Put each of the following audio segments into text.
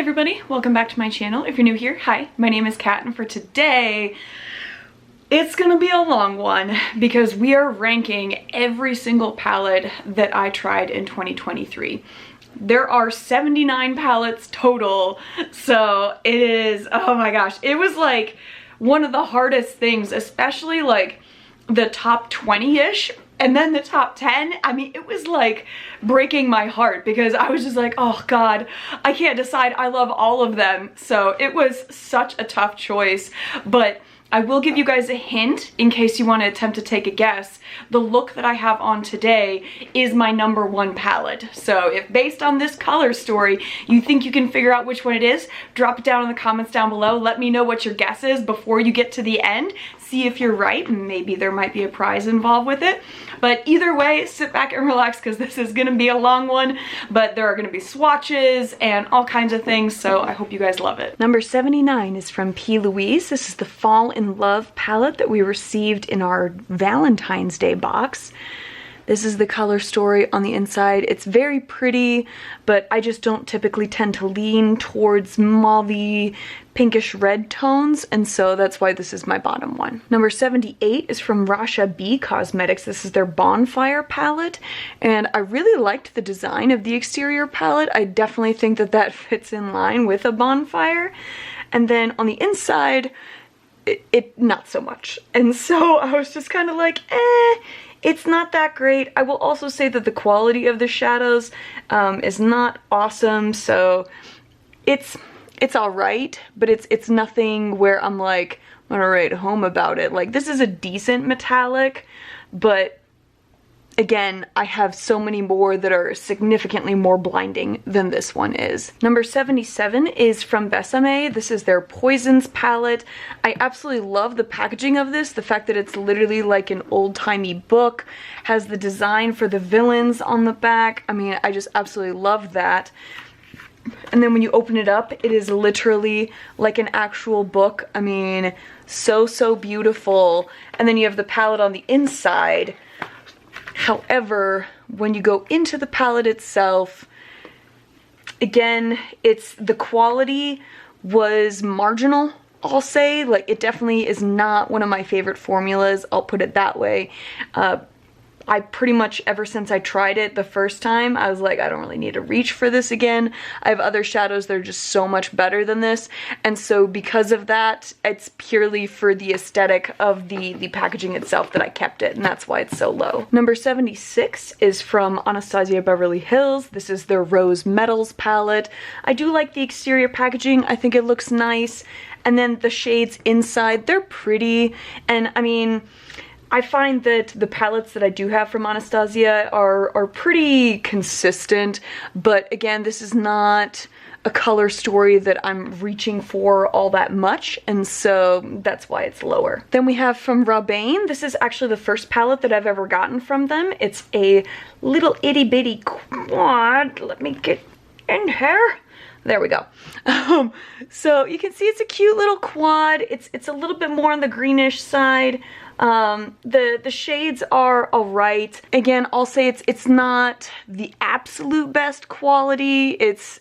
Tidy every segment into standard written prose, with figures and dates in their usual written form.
everybody, welcome back to my channel. If you're new here, hi, my name is Kat, and for today, it's gonna be a long one because we are ranking every single palette that I tried in 2023. There are 79 palettes total, so it is, oh my gosh, it was like one of the hardest things, especially like the top 20-ish. And then the top 10, I mean, it was like breaking my heart because I was just like, oh God, I can't decide. I love all of them. So it was such a tough choice, but I will give you guys a hint in case you want to attempt to take a guess. The look that I have on today is my #1 palette. So if based on this color story, you think you can figure out which one it is, drop it down in the comments down below. Let me know what your guess is before you get to the end. See if you're right. Maybe there might be a prize involved with it. But either way, sit back and relax because this is gonna be a long one, but there are gonna be swatches and all kinds of things, so I hope you guys love it. Number 79 is from P. Louise. This is the Fall in Love palette that we received in our Valentine's Day box. This is the color story on the inside. It's very pretty, but I just don't typically tend to lean towards mauve-y, pinkish red tones, and so that's why this is my bottom one. Number 78 is from Rasha B Cosmetics. This is their Bonfire palette, and I really liked the design of the exterior palette. I definitely think that that fits in line with a bonfire. And then on the inside, it not so much. And so I was just kind of like, it's not that great. I will also say that the quality of the shadows is not awesome, so it's all right, but it's nothing where I'm like, I'm gonna write home about it. Like, this is a decent metallic, but again, I have so many more that are significantly more blinding than this one is. Number 77 is from Besame. This is their Poisons palette. I absolutely love the packaging of this. The fact that it's literally like an old-timey book, has the design for the villains on the back. I mean, I just absolutely love that. And then when you open it up, it is literally like an actual book. I mean, so beautiful. And then you have the palette on the inside. However, when you go into the palette itself, again, the quality was marginal, I'll say. Like, it definitely is not one of my favorite formulas, I'll put it that way. I pretty much, ever since I tried it the first time, I was like, I don't really need to reach for this again. I have other shadows that are just so much better than this. And so because of that, it's purely for the aesthetic of the packaging itself that I kept it, and that's why it's so low. Number 76 is from Anastasia Beverly Hills. This is their Rose Metals palette. I do like the exterior packaging. I think it looks nice. And then the shades inside, they're pretty. And I mean, I find that the palettes that I do have from Anastasia are pretty consistent, but again, this is not a color story that I'm reaching for all that much, and so that's why it's lower. Then we have from Rawbane. This is actually the first palette that I've ever gotten from them. It's a little itty bitty quad. Let me get in here. There we go. So you can see it's a cute little quad. It's a little bit more on the greenish side. The shades are alright. Again, I'll say it's not the absolute best quality. It's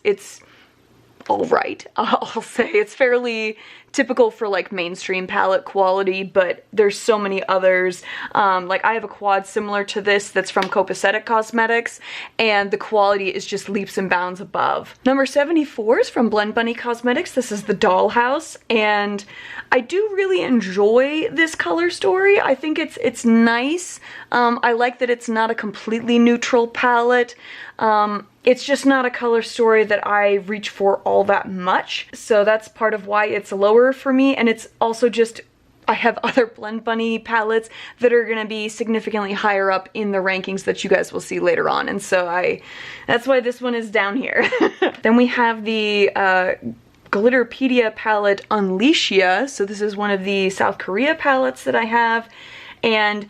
alright. I'll say it's fairly typical for like mainstream palette quality, but there's so many others. Like, I have a quad similar to this that's from Copacetic Cosmetics, and the quality is just leaps and bounds above. Number 74 is from Blend Bunny Cosmetics. This is the Dollhouse, and I do really enjoy this color story. I think it's nice. I like that it's not a completely neutral palette. It's just not a color story that I reach for all that much, so that's part of why it's lower for me. And it's also just, I have other Blend Bunny palettes that are going to be significantly higher up in the rankings that you guys will see later on, and so that's why this one is down here. Then we have the Glitterpedia palette Unleashia. So this is one of the South Korea palettes that I have, and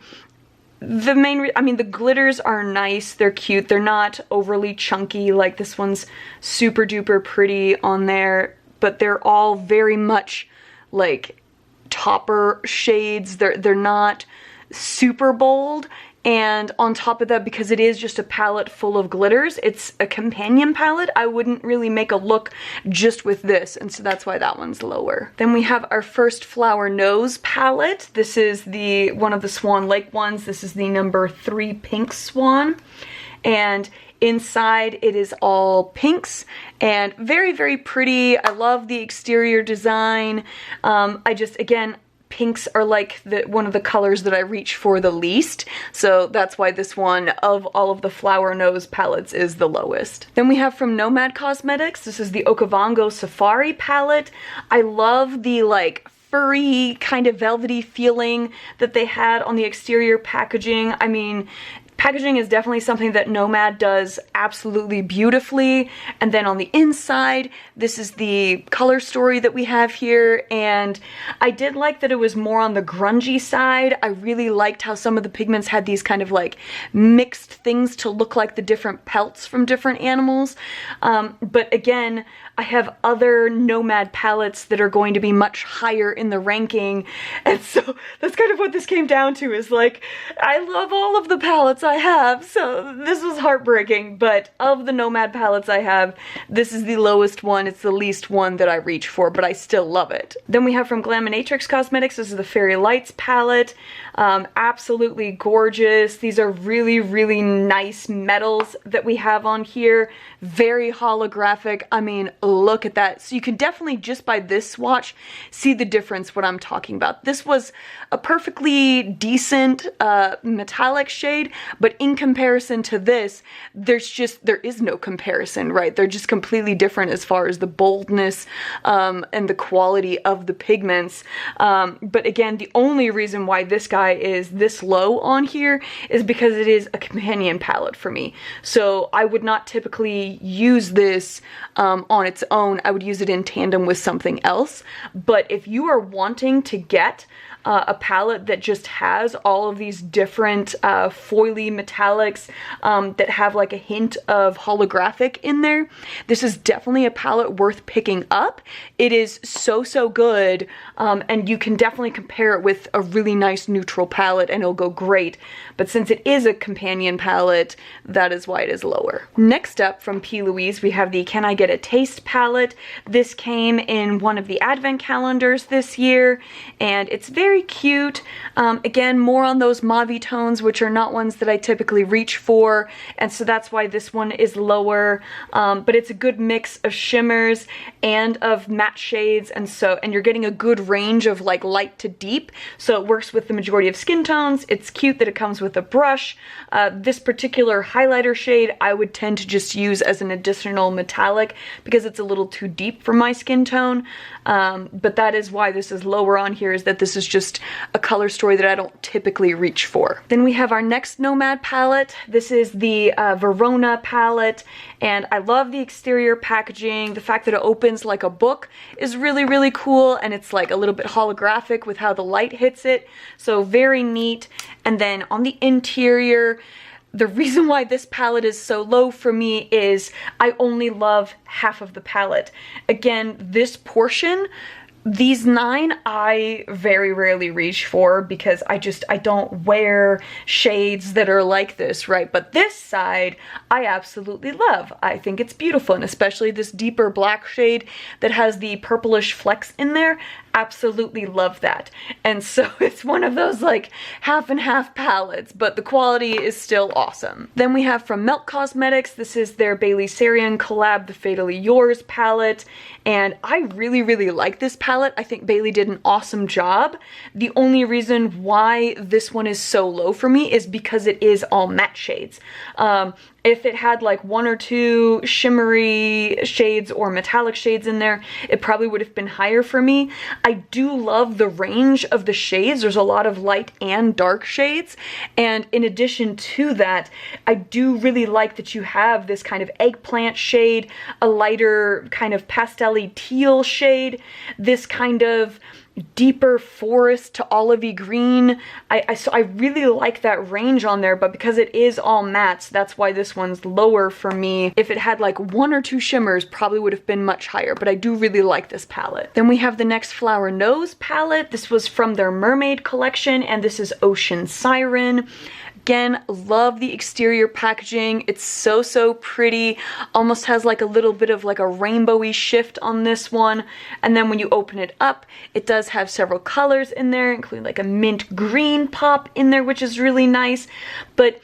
the main, I mean, the glitters are nice, they're cute, they're not overly chunky. Like, this one's super duper pretty on there, but they're all very much like topper shades. They're not super bold, And on top of that, because it is just a palette full of glitters, it's a companion palette. I wouldn't really make a look just with this, and so that's why that one's lower. Then we have our first Flower Nose palette. This is one of the Swan Lake ones. This is the number 3 Pink Swan. And inside it is all pinks and very, very pretty. I love the exterior design. Again, pinks are like one of the colors that I reach for the least, so that's why this one of all of the Flower Nose palettes is the lowest. Then we have from Nomad Cosmetics, this is the Okavango Safari palette. I love the like furry kind of velvety feeling that they had on the exterior packaging. I mean, packaging is definitely something that Nomad does absolutely beautifully. And then on the inside, this is the color story that we have here. And I did like that it was more on the grungy side. I really liked how some of the pigments had these kind of like mixed things to look like the different pelts from different animals. But again, I have other Nomad palettes that are going to be much higher in the ranking. And so that's kind of what this came down to, is like, I love all of the palettes I have, so this was heartbreaking, but of the Nomad palettes I have, this is the lowest one. It's the least one that I reach for, but I still love it. Then we have from Glaminatrix Cosmetics, this is the Fairy Lights palette. Absolutely gorgeous. These are really, really nice metals that we have on here. Very holographic. I mean, look at that. So you can definitely, just by this swatch, see the difference what I'm talking about. This was a perfectly decent metallic shade, but in comparison to this, there is no comparison, right? They're just completely different as far as the boldness and the quality of the pigments. But again, the only reason why this guy is this low on here is because it is a companion palette for me. So I would not typically use this on its own. I would use it in tandem with something else. But if you are wanting to get a palette that just has all of these different foily metallics that have like a hint of holographic in there, this is definitely a palette worth picking up. It is so, so good, and you can definitely compare it with a really nice neutral palette and it'll go great. But since it is a companion palette, that is why it is lower. Next up from P. Louise, we have the Can I Get a Taste palette. This came in one of the advent calendars this year, and it's very cute. Again, more on those mauve tones, which are not ones that I typically reach for, and so that's why this one is lower. But it's a good mix of shimmers and of matte shades, and you're getting a good range of like light to deep, so it works with the majority of skin tones. It's cute that it comes with a brush. This particular highlighter shade I would tend to just use as an additional metallic because it's a little too deep for my skin tone. But that is why this is lower on here, is that this is just a color story that I don't typically reach for. Then we have our next Nomad palette. This is the Verona palette, and I love the exterior packaging. The fact that it opens like a book is really, really cool, and it's like a little bit holographic with how the light hits it, so very neat. And then on the interior, the reason why this palette is so low for me is I only love half of the palette. Again, this portion, these 9 I very rarely reach for because I don't wear shades that are like this, right? But this side I absolutely love. I think it's beautiful, and especially this deeper black shade that has the purplish flecks in there. Absolutely love that. And so it's one of those like half and half palettes, but the quality is still awesome. Then we have from Melt Cosmetics, this is their Bailey Sarian collab, the Fatally Yours palette, and I really, really like this palette. I think Bailey did an awesome job. The only reason why this one is so low for me is because it is all matte shades. If it had like 1 or 2 shimmery shades or metallic shades in there, it probably would have been higher for me. I do love the range of the shades. There's a lot of light and dark shades. And in addition to that, I do really like that you have this kind of eggplant shade, a lighter kind of pastel-y teal shade, this kind of deeper forest to olivey green. So I really like that range on there, but because it is all mattes, that's why this one's lower for me. If it had like 1 or 2 shimmers, probably would have been much higher, but I do really like this palette. Then we have the next Flower Nose palette. This was from their Mermaid collection, and this is Ocean Siren. Again, love the exterior packaging. It's so pretty. Almost has like a little bit of like a rainbowy shift on this one. And then when you open it up, it does have several colors in there, including like a mint green pop in there, which is really nice. But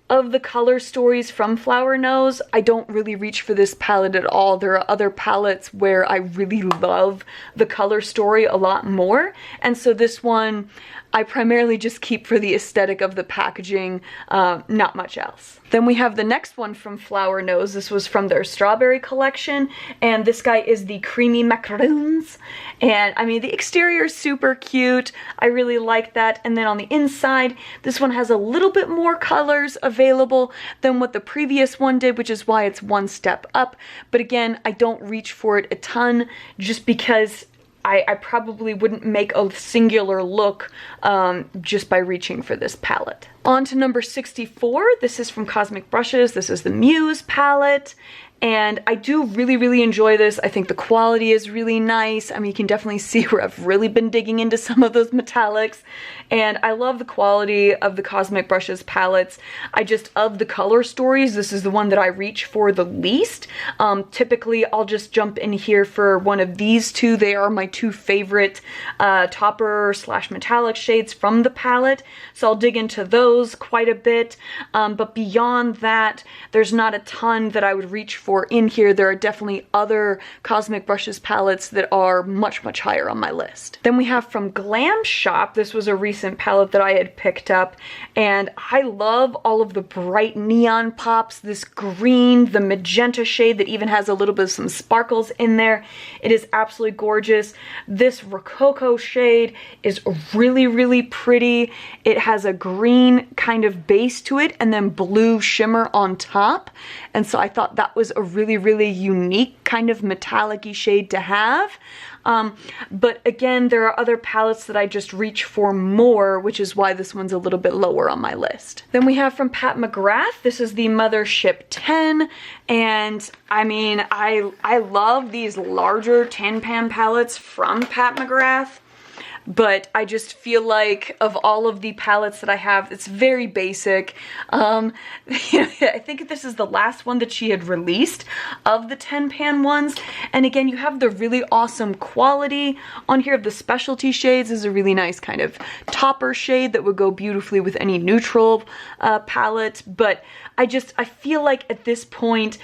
of the color stories from Flower Nose, I don't really reach for this palette at all. There are other palettes where I really love the color story a lot more. And so this one, I primarily just keep for the aesthetic of the packaging, not much else. Then we have the next one from Flower Nose. This was from their strawberry collection, and this guy is the Creamy Macaroons. And I mean, the exterior is super cute. I really like that. And then on the inside, this one has a little bit more colors available than what the previous one did, which is why it's one step up. But again, I don't reach for it a ton just because I probably wouldn't make a singular look just by reaching for this palette. On to number 64. This is from Cosmic Brushes. This is the Muse palette. And I do really enjoy this. I think the quality is really nice. I mean, you can definitely see where I've really been digging into some of those metallics. And I love the quality of the Cosmic Brushes palettes. Of the color stories, this is the one that I reach for the least. Typically, I'll just jump in here for one of these two. They are my two favorite topper / metallic shades from the palette. So I'll dig into those quite a bit. But beyond that, there's not a ton that I would reach for in here. There are definitely other Cosmic Brushes palettes that are much higher on my list. Then we have from Glam Shop. This was a recent palette that I had picked up, and I love all of the bright neon pops, this green, the magenta shade that even has a little bit of some sparkles in there. It is absolutely gorgeous. This Rococo shade is really pretty. It has a green kind of base to it and then blue shimmer on top, and so I thought that was a really unique kind of metallic-y shade to have. But again, there are other palettes that I just reach for more, which is why this one's a little bit lower on my list. Then we have from Pat McGrath. This is the Mothership 10, and I mean, I love these larger tin pan palettes from Pat McGrath. But I just feel like of all of the palettes that I have, it's very basic. I think this is the last one that she had released of the 10-pan ones. And again, you have the really awesome quality on here of the specialty shades. This is a really nice kind of topper shade that would go beautifully with any neutral palette. But I feel like at this point,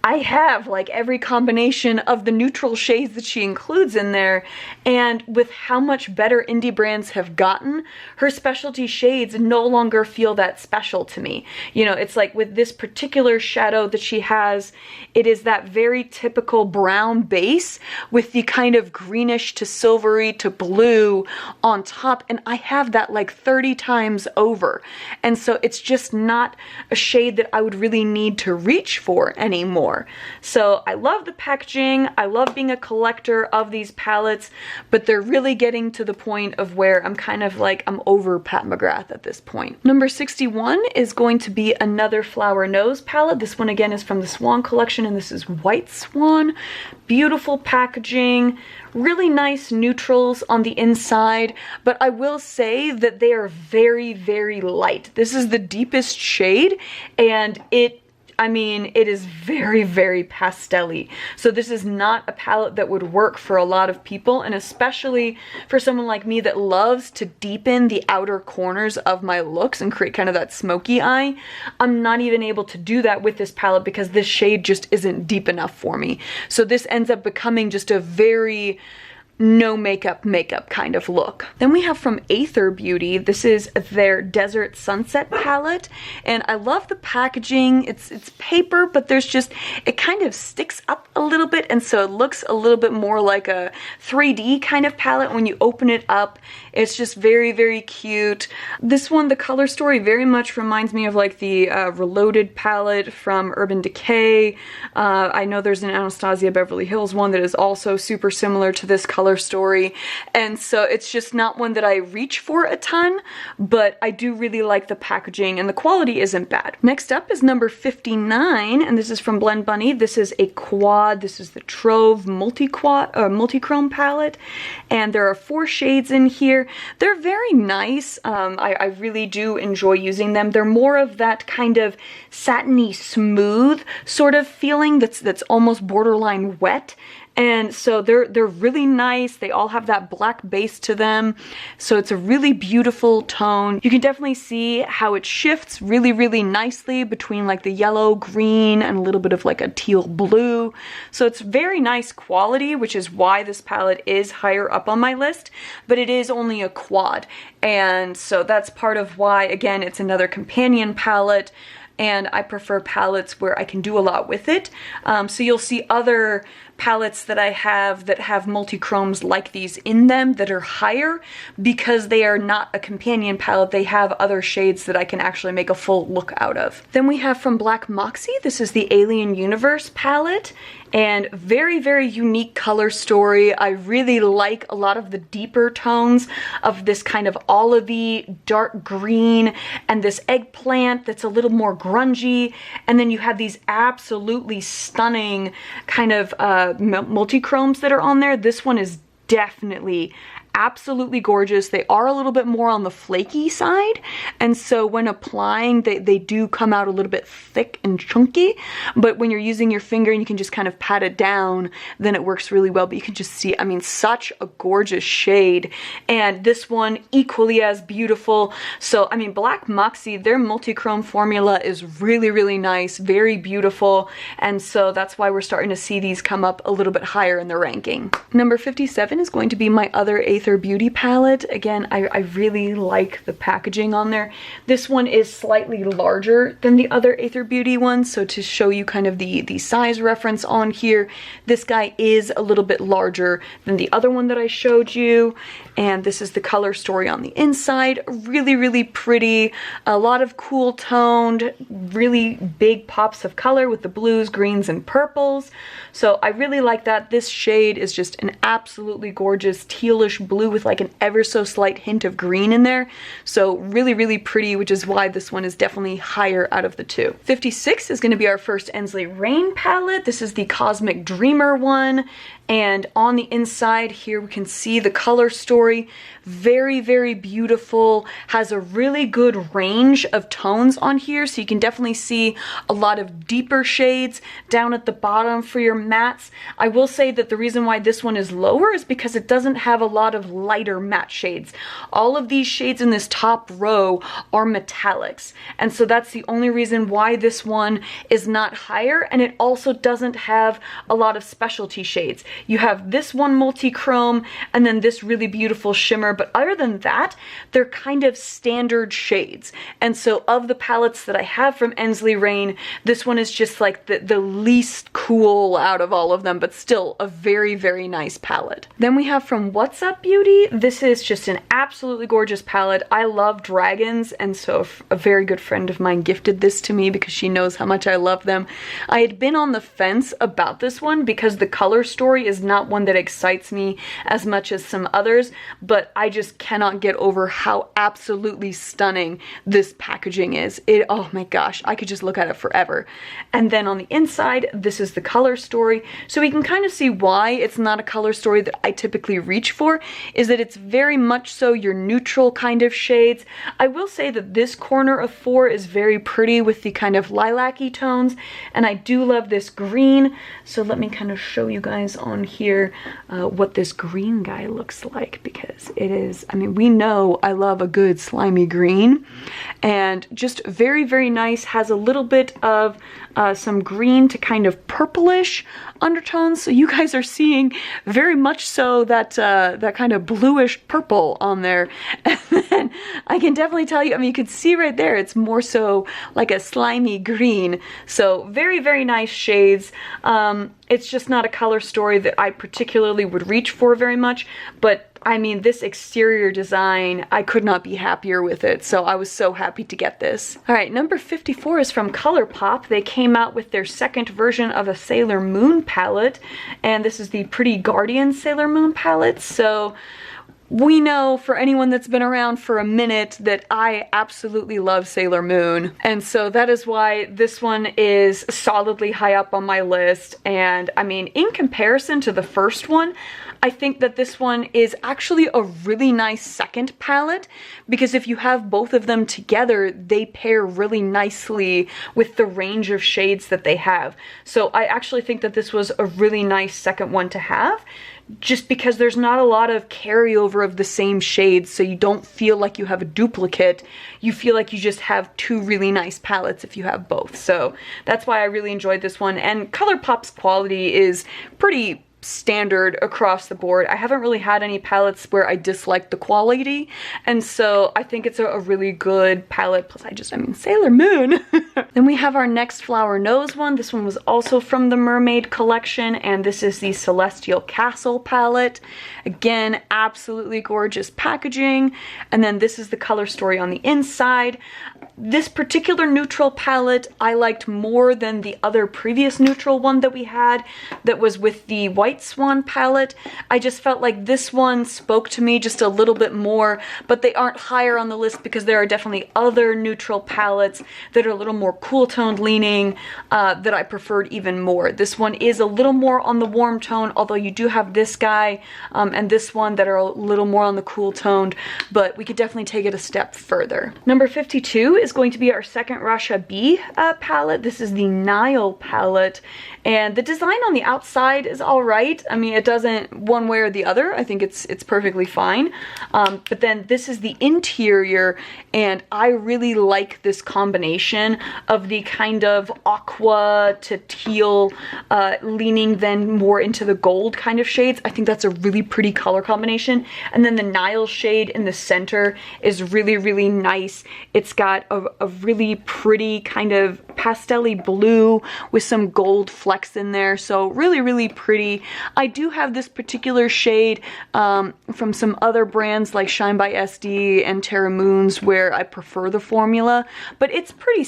I have like every combination of the neutral shades that she includes in there. And with how much better indie brands have gotten, her specialty shades no longer feel that special to me. You know, it's like with this particular shadow that she has, it is that very typical brown base with the kind of greenish to silvery to blue on top, and I have that like 30 times over. And so it's just not a shade that I would really need to reach for anymore. So I love the packaging, I love being a collector of these palettes, but they're really getting to the point of where I'm kind of like, I'm over Pat McGrath at this point. Number 61 is going to be another Flower Nose palette. This one again is from the Swan collection, and this is White Swan. Beautiful packaging, really nice neutrals on the inside, but I will say that they are very light. This is the deepest shade, and it is very pastel-y. So this is not a palette that would work for a lot of people, and especially for someone like me that loves to deepen the outer corners of my looks and create kind of that smoky eye. I'm not even able to do that with this palette because this shade just isn't deep enough for me. So this ends up becoming just a very no makeup kind of look. Then we have from Aether Beauty. This is their Desert Sunset palette, and I love the packaging. It's paper, but there's just, it kind of sticks up a little bit, and so it looks a little bit more like a 3D kind of palette when you open it up. It's just very cute. This one, the color story very much reminds me of like the Reloaded palette from Urban Decay. I know there's an Anastasia Beverly Hills one that is also super similar to this color color story. And so it's just not one that I reach for a ton, but I do really like the packaging and the quality isn't bad. Next up is number 59, and this is from Blend Bunny. This is a quad. This is the Trove multi-chrome palette, and there are 4 shades in here. They're very nice. I really do enjoy using them. They're more of that kind of satiny smooth sort of feeling that's almost borderline wet. And so they're really nice. They all have that black base to them. So it's a really beautiful tone. You can definitely see how it shifts really, really nicely between like the yellow, green, and a little bit of like a teal blue. So it's very nice quality, which is why this palette is higher up on my list, but it is only a quad. And so that's part of why, again, it's another companion palette. And I prefer palettes where I can do a lot with it. So you'll see other palettes that I have that have multi-chromes like these in them that are higher because they are not a companion palette. They have other shades that I can actually make a full look out of. Then we have from Black Moxie, this is the Alien Universe palette. And very, very unique color story. I really like a lot of the deeper tones of this kind of olivey, dark green, and this eggplant that's a little more grungy. And then you have these absolutely stunning kind of multi-chromes that are on there. This one is definitely absolutely gorgeous. They are a little bit more on the flaky side, and so when applying they do come out a little bit thick and chunky, but when you're using your finger and you can just kind of pat it down, then it works really well. But you can just see, I mean, such a gorgeous shade, and this one equally as beautiful. So I mean, Black Moxie, their multi-chrome formula is really, really nice, very beautiful, and so that's why we're starting to see these come up a little bit higher in the ranking. Number 57 is going to be my other Aether Beauty palette. Again, I really like the packaging on there. This one is slightly larger than the other Aether Beauty one, so to show you kind of the size reference on here, this guy is a little bit larger than the other one that I showed you. And this is the color story on the inside. Really, really pretty. A lot of cool toned, really big pops of color with the blues, greens, and purples. So I really like that. This shade is just an absolutely gorgeous tealish blue with like an ever so slight hint of green in there. So really, really pretty, which is why this one is definitely higher out of the two. 56 is going to be our first Ensley Rain palette. This is the Cosmic Dreamer one. And on the inside here, we can see the color story. Very, very beautiful. Has a really good range of tones on here. So you can definitely see a lot of deeper shades down at the bottom for your mattes. I will say that the reason why this one is lower is because it doesn't have a lot of lighter matte shades. All of these shades in this top row are metallics. And so that's the only reason why this one is not higher. And it also doesn't have a lot of specialty shades. You have this one multi-chrome and then this really beautiful shimmer, but other than that, they're kind of standard shades. And so of the palettes that I have from Ensley Rain, this one is just like the least cool out of all of them, but still a very, very nice palette. Then we have from What's Up Beauty. This is just an absolutely gorgeous palette. I love dragons, and so a very good friend of mine gifted this to me because she knows how much I love them. I had been on the fence about this one because the color story is not one that excites me as much as some others, but I just cannot get over how absolutely stunning this packaging is. Oh my gosh, I could just look at it forever. And then on the inside, this is the color story. So we can kind of see why it's not a color story that I typically reach for, is that it's very much so your neutral kind of shades. I will say that this corner of 4 is very pretty with the kind of lilac-y tones, and I do love this green. So let me kind of show you guys on here what this green guy looks like, because it is, I mean, we know I love a good slimy green, and just very, very nice. Has a little bit of some green to kind of purplish undertones, so you guys are seeing very much so that that kind of bluish purple on there. And then I can definitely tell you, I mean, you can see right there, it's more so like a slimy green. So very, very nice shades. It's just not a color story that I particularly would reach for very much, but I mean, this exterior design, I could not be happier with it, so I was so happy to get this. All right, number 54 is from ColourPop. They came out with their second version of a Sailor Moon palette, and this is the Pretty Guardian Sailor Moon palette. So we know, for anyone that's been around for a minute, that I absolutely love Sailor Moon. And so that is why this one is solidly high up on my list. And I mean, in comparison to the first one, I think that this one is actually a really nice second palette, because if you have both of them together, they pair really nicely with the range of shades that they have. So I actually think that this was a really nice second one to have, just because there's not a lot of carryover of the same shades, so you don't feel like you have a duplicate. You feel like you just have two really nice palettes if you have both. So that's why I really enjoyed this one. And ColourPop's quality is pretty standard across the board. I haven't really had any palettes where I dislike the quality, and so I think it's a really good palette. Plus I mean, Sailor Moon. Then we have our next Flower Nose one. This one was also from the Mermaid collection, and this is the Celestial Castle palette. Again, absolutely gorgeous packaging. And then this is the color story on the inside. This particular neutral palette I liked more than the other previous neutral one that we had that was with the White Swan palette. I just felt like this one spoke to me just a little bit more, but they aren't higher on the list because there are definitely other neutral palettes that are a little more cool toned leaning that I preferred even more. This one is a little more on the warm tone, although you do have this guy and this one that are a little more on the cool toned, but we could definitely take it a step further. Number 52 is going to be our second Rasha B palette. This is the Nile palette, and the design on the outside is all right. I mean, it doesn't one way or the other. I think it's perfectly fine. But then this is the interior, and I really like this combination of the kind of aqua to teal leaning then more into the gold kind of shades. I think that's a really pretty color combination. And then the Nile shade in the center is really, really nice. It's got a really pretty kind of pastel-y blue with some gold flecks in there. So really, really pretty. I do have this particular shade from some other brands like Shine by SD and Terra Moons where I prefer the formula, but it's pretty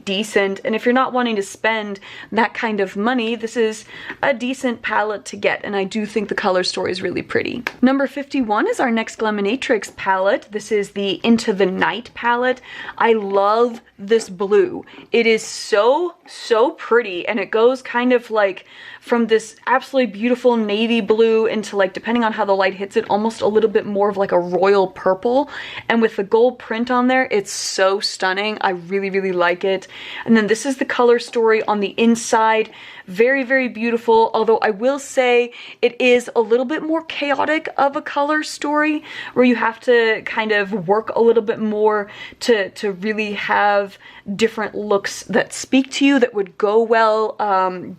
decent, and if you're not wanting to spend that kind of money, this is a decent palette to get, and I do think the color story is really pretty. Number 51 is our next Gleminatrix palette. This is the Into the Night palette. I love this blue. It is so pretty, and it goes kind of like from this absolutely beautiful navy blue into, like, depending on how the light hits it, almost a little bit more of like a royal purple, and with the gold print on there, it's so stunning. I really, really like it. And then this is the color story on the inside. Very, very beautiful, although I will say it is a little bit more chaotic of a color story where you have to kind of work a little bit more to really have different looks that speak to you that would go well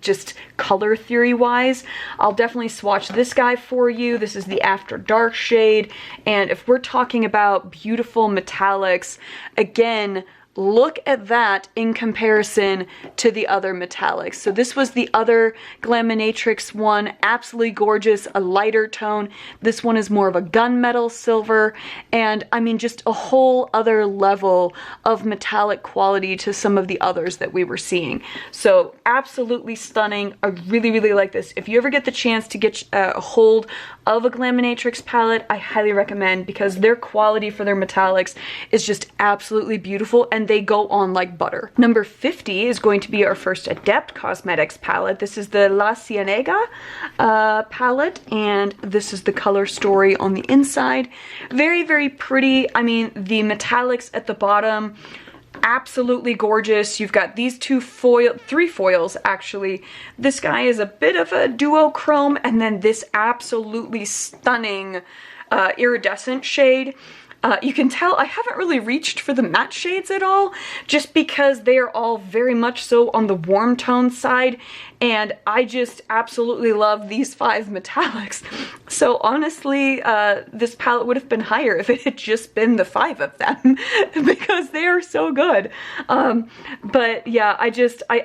just color theory wise. I'll definitely swatch this guy for you. This is the After Dark shade, and if we're talking about beautiful metallics, again, look at that in comparison to the other metallics. So this was the other Gleminatrix one, absolutely gorgeous, a lighter tone. This one is more of a gunmetal silver, and I mean, just a whole other level of metallic quality to some of the others that we were seeing. So absolutely stunning. I really, really like this. If you ever get the chance to get a hold of a Gleminatrix palette, I highly recommend, because their quality for their metallics is just absolutely beautiful, and they go on like butter. Number 50 is going to be our first Adept Cosmetics palette. This is the La Cienega palette, and this is the color story on the inside. Very, very pretty. I mean, the metallics at the bottom, absolutely gorgeous. You've got these three foils actually. This guy is a bit of a duochrome, and then this absolutely stunning iridescent shade. You can tell I haven't really reached for the matte shades at all, just because they are all very much so on the warm tone side, and I just absolutely love these 5 metallics. So honestly, this palette would have been higher if it had just been the 5 of them because they are so good. But yeah, I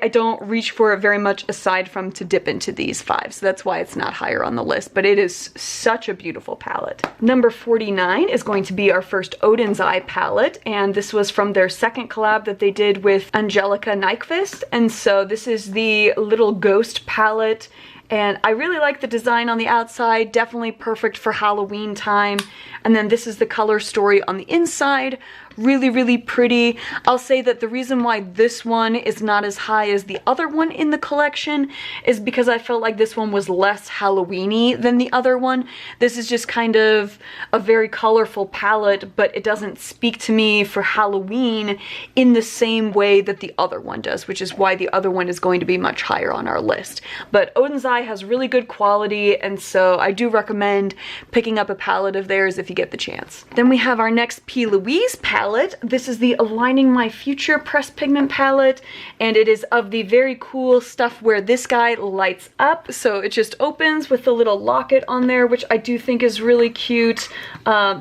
don't reach for it very much aside from to dip into these 5, so that's why it's not higher on the list, but it is such a beautiful palette. Number 49 is going to be our first Odin's Eye palette, and this was from their second collab that they did with Angelica Nyquist, and so this is the Little Ghost palette. And I really like the design on the outside, definitely perfect for Halloween time. And then this is the color story on the inside. Really, really pretty. I'll say that the reason why this one is not as high as the other one in the collection is because I felt like this one was less Halloween-y than the other one. This is just kind of a very colorful palette, but it doesn't speak to me for Halloween in the same way that the other one does, which is why the other one is going to be much higher on our list. But Odin's Eye has really good quality, and so I do recommend picking up a palette of theirs if you get the chance. Then we have our next P. Louise palette. This is the Aligning My Future pressed pigment palette, and it is of the very cool stuff where this guy lights up. So it just opens with the little locket on there, which I do think is really cute.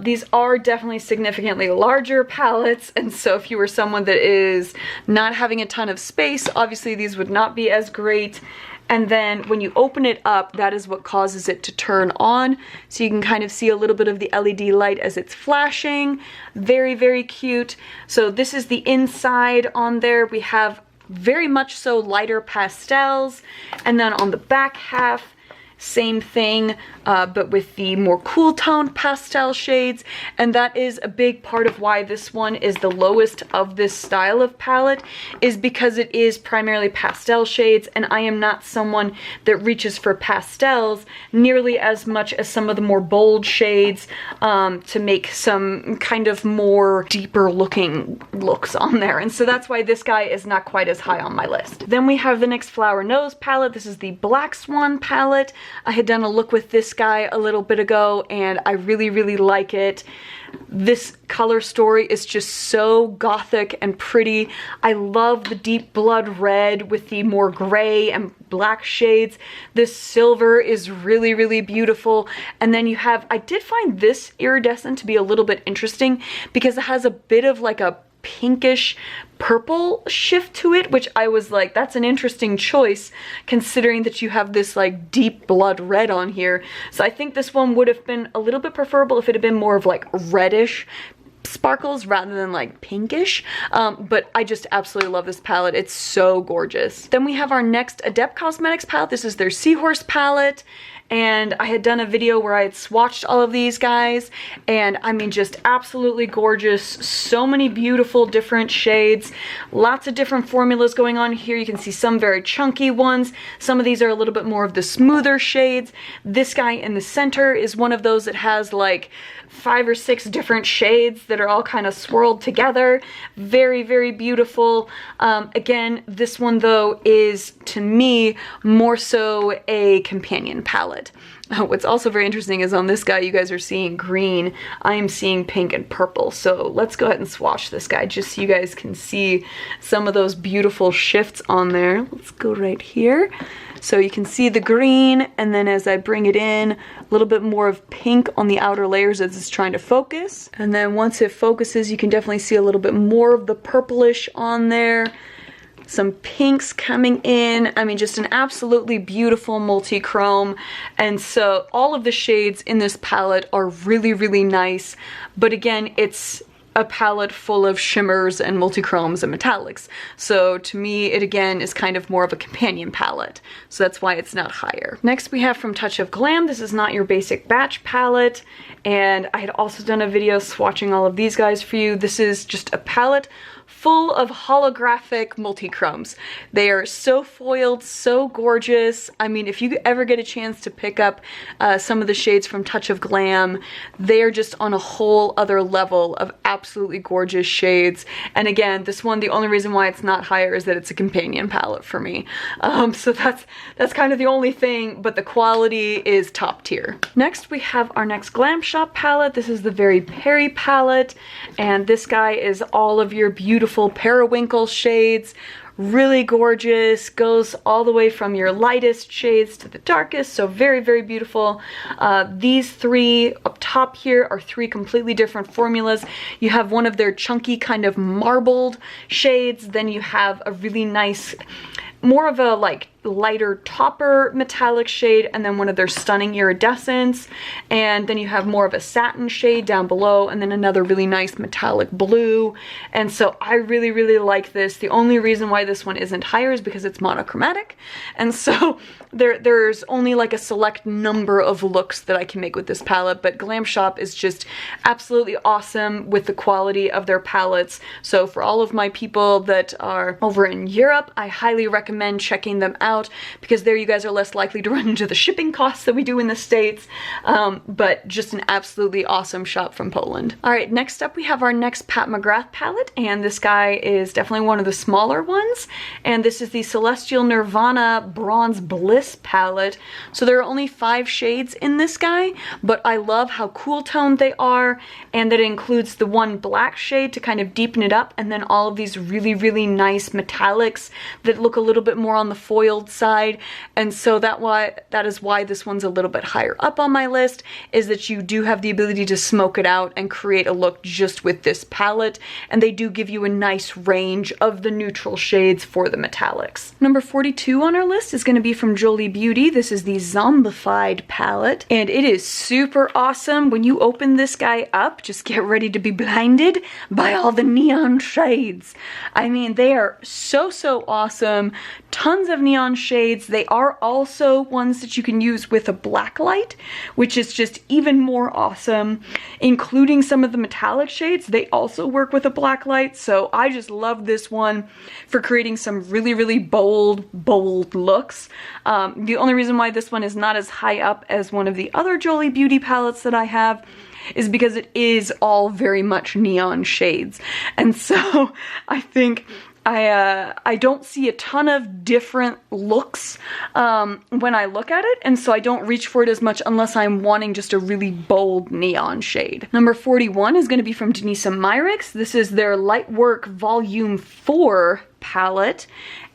These are definitely significantly larger palettes, and so if you were someone that is not having a ton of space, obviously these would not be as great. And then when you open it up, that is what causes it to turn on. So you can kind of see a little bit of the LED light as it's flashing. Very, very cute. So this is the inside on there. We have very much so lighter pastels. And then on the back half, same thing, but with the more cool toned pastel shades. And that is a big part of why this one is the lowest of this style of palette, is because it is primarily pastel shades, and I am not someone that reaches for pastels nearly as much as some of the more bold shades to make some kind of more deeper looking looks on there. And so that's why this guy is not quite as high on my list. Then we have the next Flower Nose palette. This is the Black Swan palette. I had done a look with this guy a little bit ago, and I really, really like it. This color story is just so gothic and pretty. I love the deep blood red with the more gray and black shades. This silver is really, really beautiful. And then you have, I did find this iridescent to be a little bit interesting because it has a bit of like a pinkish purple shift to it, which I was like, that's an interesting choice considering that you have this like deep blood red on here. So I think this one would have been a little bit preferable if it had been more of like reddish sparkles rather than like pinkish, but I just absolutely love this palette. It's so gorgeous. Then we have our next Adept Cosmetics palette. This is their Seahorse palette, and I had done a video where I had swatched all of these guys, and I mean, just absolutely gorgeous. So many beautiful different shades, lots of different formulas going on here. You can see some very chunky ones. Some of these are a little bit more of the smoother shades. This guy in the center is one of those that has like 5 or 6 different shades that are all kind of swirled together. Very, very beautiful. Again, this one though is, to me, more so a companion palette. What's also very interesting is on this guy, you guys are seeing green. I am seeing pink and purple. So let's go ahead and swatch this guy just so you guys can see some of those beautiful shifts on there. Let's go right here. So you can see the green, and then as I bring it in, a little bit more of pink on the outer layers as it's trying to focus. And then once it focuses, you can definitely see a little bit more of the purplish on there. Some pinks coming in. I mean, just an absolutely beautiful multi-chrome. And so all of the shades in this palette are really, really nice. But again, it's a palette full of shimmers and multi-chromes and metallics. So to me, it again is kind of more of a companion palette. So that's why it's not higher. Next we have from Touch of Glam. This is not your basic batch palette. And I had also done a video swatching all of these guys for you. This is just a palette full of holographic multi-chromes. They are so foiled, so gorgeous. I mean, if you ever get a chance to pick up some of the shades from Touch of Glam, they are just on a whole other level of absolutely gorgeous shades. And again, this one, the only reason why it's not higher is that it's a companion palette for me. So that's kind of the only thing, but the quality is top tier. Next, we have our next Glam Shop palette. This is the Very Perry palette, and this guy is all of your beautiful periwinkle shades. really gorgeous, goes all the way from your lightest shades to the darkest, so very, very beautiful. These three up top here are three completely different formulas. You have one of their chunky kind of marbled shades, then you have a really nice, more of a like lighter topper metallic shade, and then one of their stunning iridescents, and then you have more of a satin shade down below, and then another really nice metallic blue. And so I really, really like this. The only reason why this one isn't higher is because it's monochromatic, and so there's only like a select number of looks that I can make with this palette, but Glam Shop is just absolutely awesome with the quality of their palettes. So for all of my people that are over in Europe, I highly recommend checking them out, because there you guys are less likely to run into the shipping costs that we do in the States, but just an absolutely awesome shop from Poland. All right, next up we have our next Pat McGrath palette, and this guy is definitely one of the smaller ones, and this is the Celestial Nirvana Bronze Bliss palette. So there are only 5 shades in this guy, but I love how cool toned they are, and that it includes the one black shade to kind of deepen it up, and then all of these really, really nice metallics that look a little bit more on the foiled side. And so that is why this one's a little bit higher up on my list, is that you do have the ability to smoke it out and create a look just with this palette, and they do give you a nice range of the neutral shades for the metallics. Number 42 on our list is going to be from Jolie Beauty. This is the Zombified palette, and it is super awesome. When you open this guy up, just get ready to be blinded by all the neon shades. I mean, they are so, so awesome. Tons of neon shades. They are also ones that you can use with a black light, which is just even more awesome. Including some of the metallic shades, they also work with a black light, so I just love this one for creating some really, really bold looks. The only reason why this one is not as high up as one of the other Jolie Beauty palettes that I have is because it is all very much neon shades, and so I think I don't see a ton of different looks when I look at it, and so I don't reach for it as much unless I'm wanting just a really bold neon shade. Number 41 is going to be from Denisa Myricks. This is their Lightwork Volume 4 palette,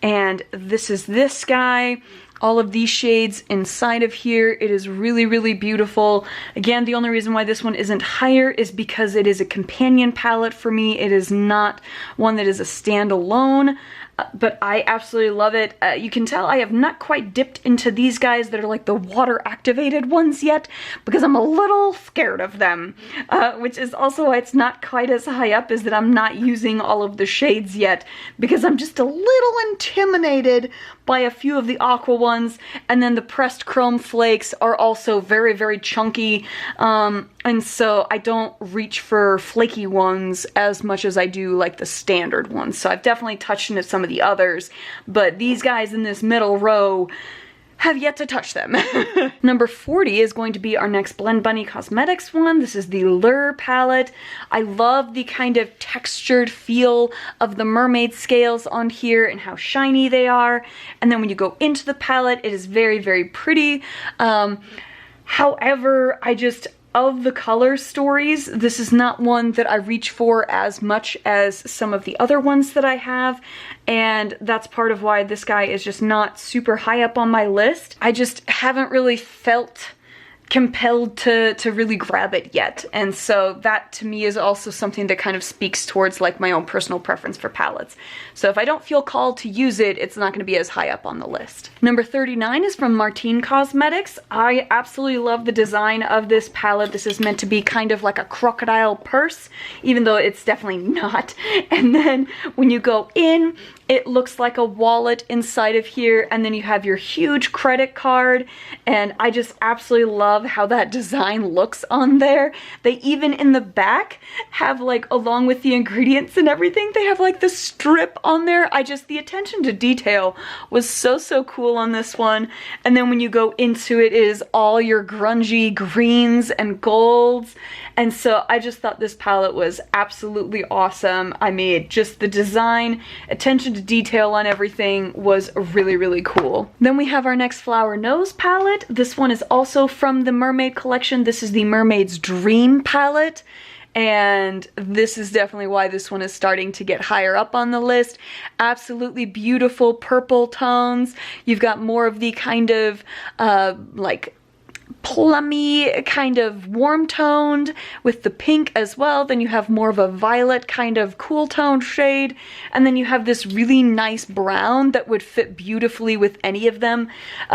and this is this guy. All of these shades inside of here. It is really, really beautiful. Again, the only reason why this one isn't higher is because it is a companion palette for me. It is not one that is a standalone, but I absolutely love it. You can tell I have not quite dipped into these guys that are like the water activated ones yet, because I'm a little scared of them, which is also why it's not quite as high up, is that I'm not using all of the shades yet, because I'm just a little intimidated by a few of the aqua ones, and then the pressed chrome flakes are also very, very chunky, and so I don't reach for flaky ones as much as I do like the standard ones. So I've definitely touched into some of the others, but these guys in this middle row have yet to touch them. Number 40 is going to be our next Blend Bunny Cosmetics one. This is the Lure palette. I love the kind of textured feel of the mermaid scales on here and how shiny they are. And then when you go into the palette, it is very, very pretty. However, of the color stories, this is not one that I reach for as much as some of the other ones that I have, and that's part of why this guy is just not super high up on my list. I just haven't really felt compelled to really grab it yet, and so that to me is also something that kind of speaks towards like my own personal preference for palettes. So if I don't feel called to use it, it's not going to be as high up on the list. Number 39 is from Martine Cosmetics. I absolutely love the design of this palette. This is meant to be kind of like a crocodile purse, even though it's definitely not. And then when you go in, it looks like a wallet inside of here, and then you have your huge credit card, and I just absolutely love how that design looks on there. They even in the back have, like, along with the ingredients and everything, they have like the strip on there. The attention to detail was so, so cool on this one. And then when you go into it, it is all your grungy greens and golds. And so I just thought this palette was absolutely awesome. I mean, just the design, attention to detail on everything was really, really cool. Then we have our next Flower Nose palette. This one is also from the Mermaid collection. This is the Mermaid's Dream palette. and this is definitely why this one is starting to get higher up on the list. Absolutely beautiful purple tones. You've got more of the kind of like plummy, kind of warm toned with the pink as well. Then you have more of a violet kind of cool toned shade, and then you have this really nice brown that would fit beautifully with any of them.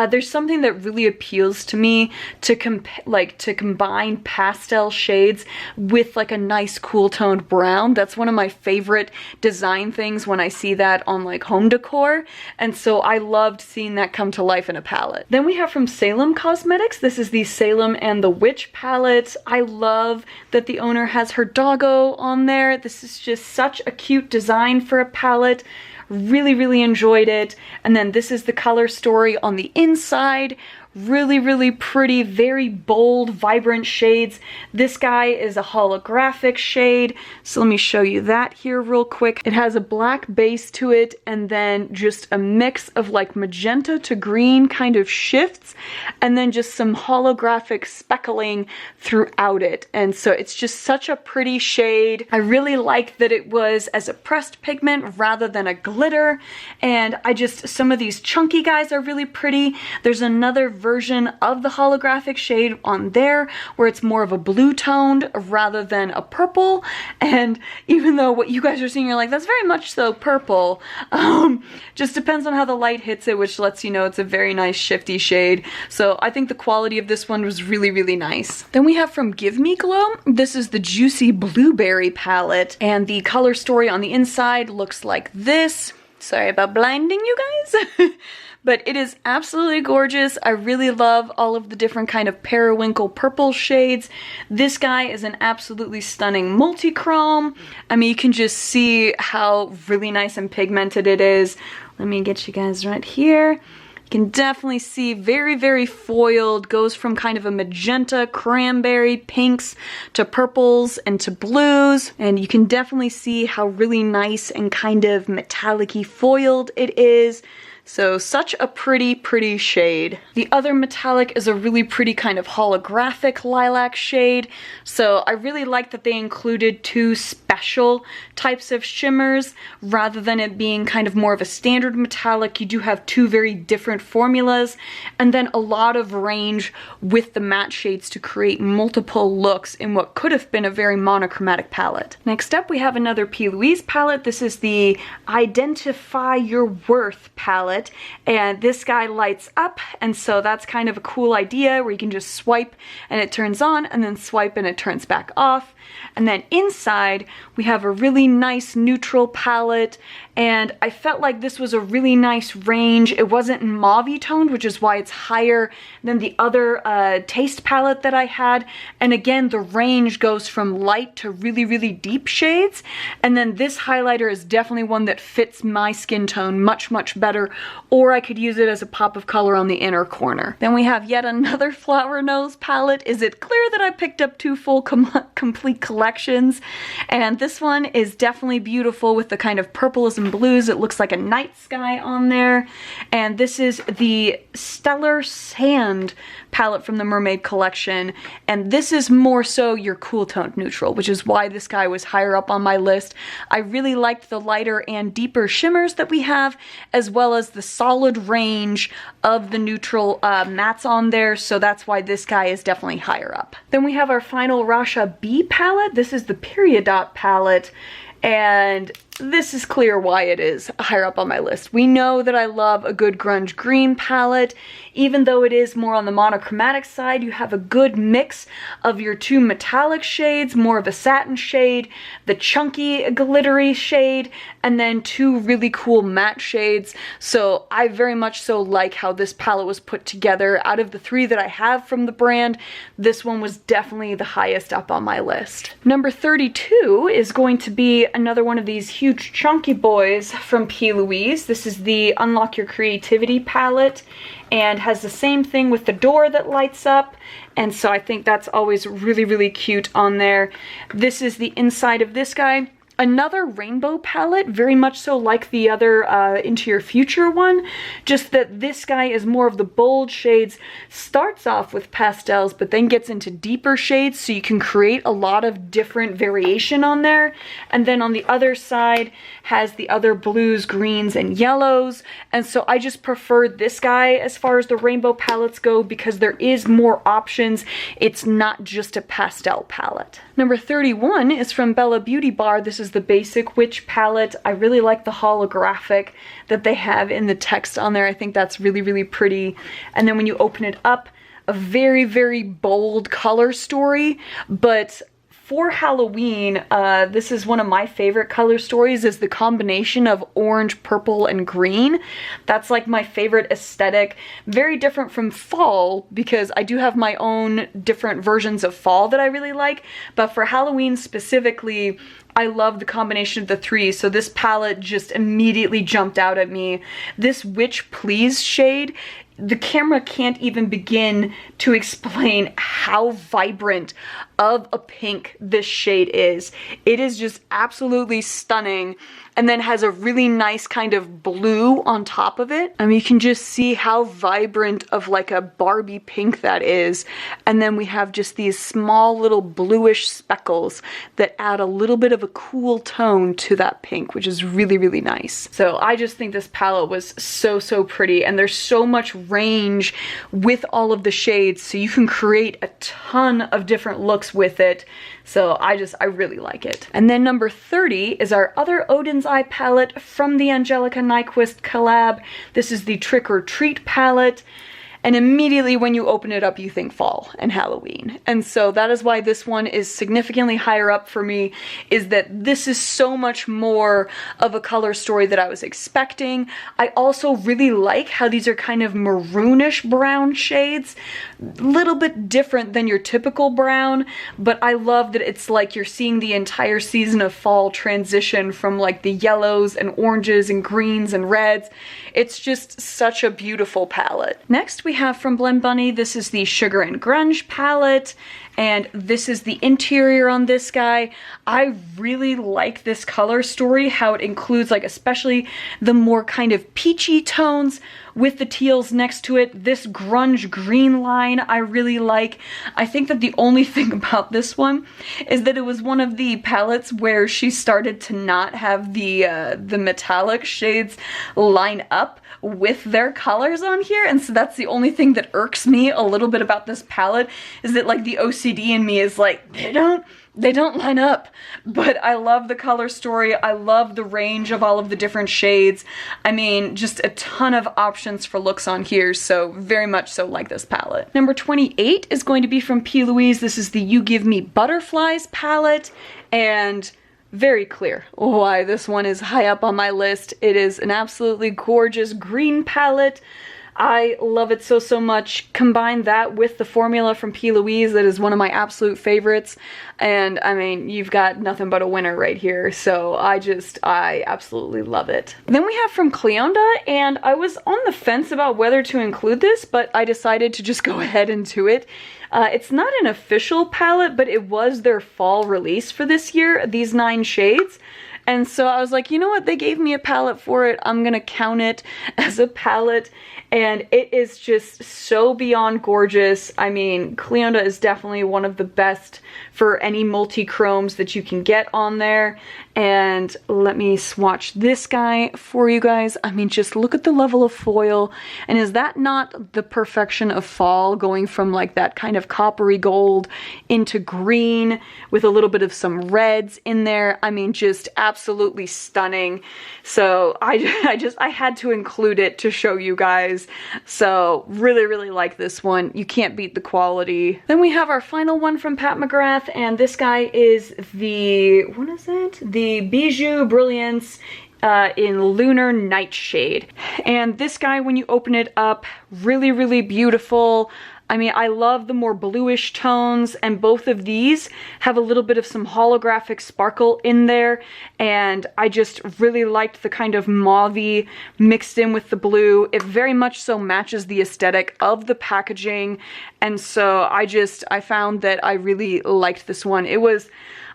There's something that really appeals to me to combine pastel shades with like a nice cool toned brown. That's one of my favorite design things when I see that on like home decor, and so I loved seeing that come to life in a palette. Then we have from Salem Cosmetics, this is the Salem and the Witch palette. I love that the owner has her doggo on there. This is just such a cute design for a palette. Really, really enjoyed it. And then this is the color story on the inside. Really, really pretty, very bold, vibrant shades. This guy is a holographic shade, so let me show you that here real quick. It has a black base to it, and then just a mix of like magenta to green kind of shifts, and then just some holographic speckling throughout it. And so it's just such a pretty shade. I really like that it was as a pressed pigment rather than a glitter, and some of these chunky guys are really pretty. There's another version of the holographic shade on there where it's more of a blue toned rather than a purple, and even though what you guys are seeing, you're like, that's very much so purple, just depends on how the light hits it, which lets you know it's a very nice shifty shade. So I think the quality of this one was really, really nice. Then we have from Give Me Glow, this is the Juicy Blueberry palette, and the color story on the inside looks like this. Sorry about blinding you guys. But it is absolutely gorgeous. I really love all of the different kind of periwinkle purple shades. This guy is an absolutely stunning multi-chrome. I mean, you can just see how really nice and pigmented it is. Let me get you guys right here. You can definitely see very, very foiled. Goes from kind of a magenta, cranberry, pinks to purples and to blues. And you can definitely see how really nice and kind of metallic-y foiled it is. So such a pretty, pretty shade. The other metallic is a really pretty kind of holographic lilac shade. So I really like that they included two special types of shimmers rather than it being kind of more of a standard metallic. You do have two very different formulas, and then a lot of range with the matte shades to create multiple looks in what could have been a very monochromatic palette. Next up, we have another P. Louise palette. This is the Identify Your Worth palette. And this guy lights up, and so that's kind of a cool idea where you can just swipe and it turns on, and then swipe and it turns back off. And then inside we have a really nice neutral palette, and I felt like this was a really nice range. It wasn't mauve-y toned, which is why it's higher than the other taste palette that I had. And again, the range goes from light to really, really deep shades. And then this highlighter is definitely one that fits my skin tone much, much better, or I could use it as a pop of color on the inner corner. Then we have yet another Flower Nose palette. Is it clear that I picked up two full complete collections? And this one is definitely beautiful with the kind of purples and blues. It looks like a night sky on there. And this is the Stellar Sand palette from the Mermaid collection, and this is more so your cool toned neutral, which is why this guy was higher up on my list. I really liked the lighter and deeper shimmers that we have, as well as the solid range of the neutral mattes on there, so that's why this guy is definitely higher up. Then we have our final Rasha B palette. This is the Period Dot palette, and this is clear why it is higher up on my list. We know that I love a good grunge green palette. Even though it is more on the monochromatic side, you have a good mix of your two metallic shades, more of a satin shade, the chunky glittery shade, and then two really cool matte shades. So I very much so like how this palette was put together. Out of the three that I have from the brand, this one was definitely the highest up on my list. Number 32 is going to be another one of these huge chunky boys from P. Louise. This is the Unlock Your Creativity palette, and has the same thing with the door that lights up, and so I think that's always really, really cute on there. This is the inside of this guy. Another rainbow palette, very much so like the other Into Your Future one, just that this guy is more of the bold shades, starts off with pastels, but then gets into deeper shades, so you can create a lot of different variation on there. And then on the other side has the other blues, greens, and yellows. And so I just prefer this guy as far as the rainbow palettes go because there is more options. It's not just a pastel palette. Number 31 is from Bella Beauty Bar. This is the Basic Witch palette. I really like the holographic that they have in the text on there. I think that's really, really pretty. And then when you open it up, a very, very bold color story, but for Halloween, this is one of my favorite color stories, is the combination of orange, purple, and green. That's like my favorite aesthetic. Very different from fall, because I do have my own different versions of fall that I really like, but for Halloween specifically, I love the combination of the three, so this palette just immediately jumped out at me. This Witch Please shade, the camera can't even begin to explain how vibrant of a pink this shade is. It is just absolutely stunning, and then has a really nice kind of blue on top of it. I mean, you can just see how vibrant of like a Barbie pink that is. And then we have just these small little bluish speckles that add a little bit of a cool tone to that pink, which is really, really nice. So I just think this palette was so, so pretty, and there's so much range with all of the shades, so you can create a ton of different looks with it. So I really like it. And then number 30 is our other Odin's Eye palette from the Angelica Nyquist collab. This is the Trick or Treat palette. And immediately when you open it up, you think fall and Halloween. And so that is why this one is significantly higher up for me, is that this is so much more of a color story that I was expecting. I also really like how these are kind of maroonish brown shades. A little bit different than your typical brown, but I love that it's like you're seeing the entire season of fall transition from like the yellows and oranges and greens and reds. It's just such a beautiful palette. Next we have from Blend Bunny, this is the Sugar and Grunge palette, and this is the interior on this guy. I really like this color story, how it includes like especially the more kind of peachy tones with the teals next to it. This grunge green line I really like. I think that the only thing about this one is that it was one of the palettes where she started to not have the metallic shades line up with their colors on here, and so that's the only thing that irks me a little bit about this palette, is that like the OCD in me is like, they don't line up. But I love the color story. I love the range of all of the different shades. I mean, just a ton of options for looks on here, so very much so like this palette. Number 28 is going to be from P. Louise. This is the You Give Me Butterflies palette, and very clear why this one is high up on my list. It is an absolutely gorgeous green palette. I love it so, so much. Combine that with the formula from P. Louise, that is one of my absolute favorites. And I mean, you've got nothing but a winner right here. So I absolutely love it. Then we have from Cleonda, and I was on the fence about whether to include this, but I decided to just go ahead and do it. It's not an official palette, but it was their fall release for this year, these 9 shades. And so I was like, you know what, they gave me a palette for it, I'm gonna count it as a palette, and it is just so beyond gorgeous. I mean, Cleonda is definitely one of the best for any multi-chromes that you can get on there. And let me swatch this guy for you guys. I mean, just look at the level of foil, and is that not the perfection of fall, going from like that kind of coppery gold into green with a little bit of some reds in there? I mean, just absolutely stunning. So I had to include it to show you guys. So really, really like this one. You can't beat the quality. Then we have our final one from Pat McGrath, and this guy is the, what is it? The Bijou Brilliance in Lunar Nightshade. And this guy, when you open it up, really, really beautiful. I mean, I love the more bluish tones, and both of these have a little bit of some holographic sparkle in there, and I just really liked the kind of mauve-y mixed in with the blue. It very much so matches the aesthetic of the packaging, and so I found that I really liked this one. It was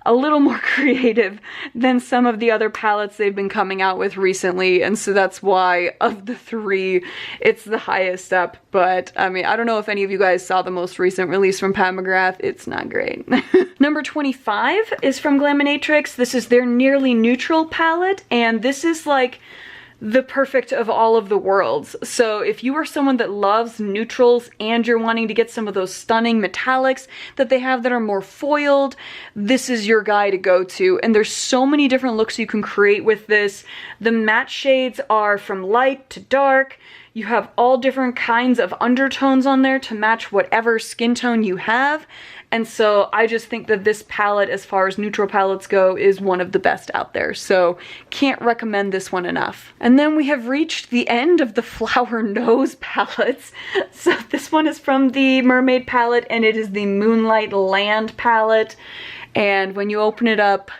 a little more creative than some of the other palettes they've been coming out with recently, and so that's why of the three it's the highest up. But I mean, I don't know if any of you guys saw the most recent release from Pat McGrath. It's not great. Number 25 is from Glaminatrix. This is their Nearly Neutral palette, and this is like the perfect of all of the worlds. So if you are someone that loves neutrals and you're wanting to get some of those stunning metallics that they have that are more foiled, this is your guy to go to. And there's so many different looks you can create with this. The matte shades are from light to dark. You have all different kinds of undertones on there to match whatever skin tone you have. And so I just think that this palette, as far as neutral palettes go, is one of the best out there. So can't recommend this one enough. And then we have reached the end of the Flower Nose palettes. So this one is from the Mermaid palette, and it is the Moonlight Land palette. And when you open it up,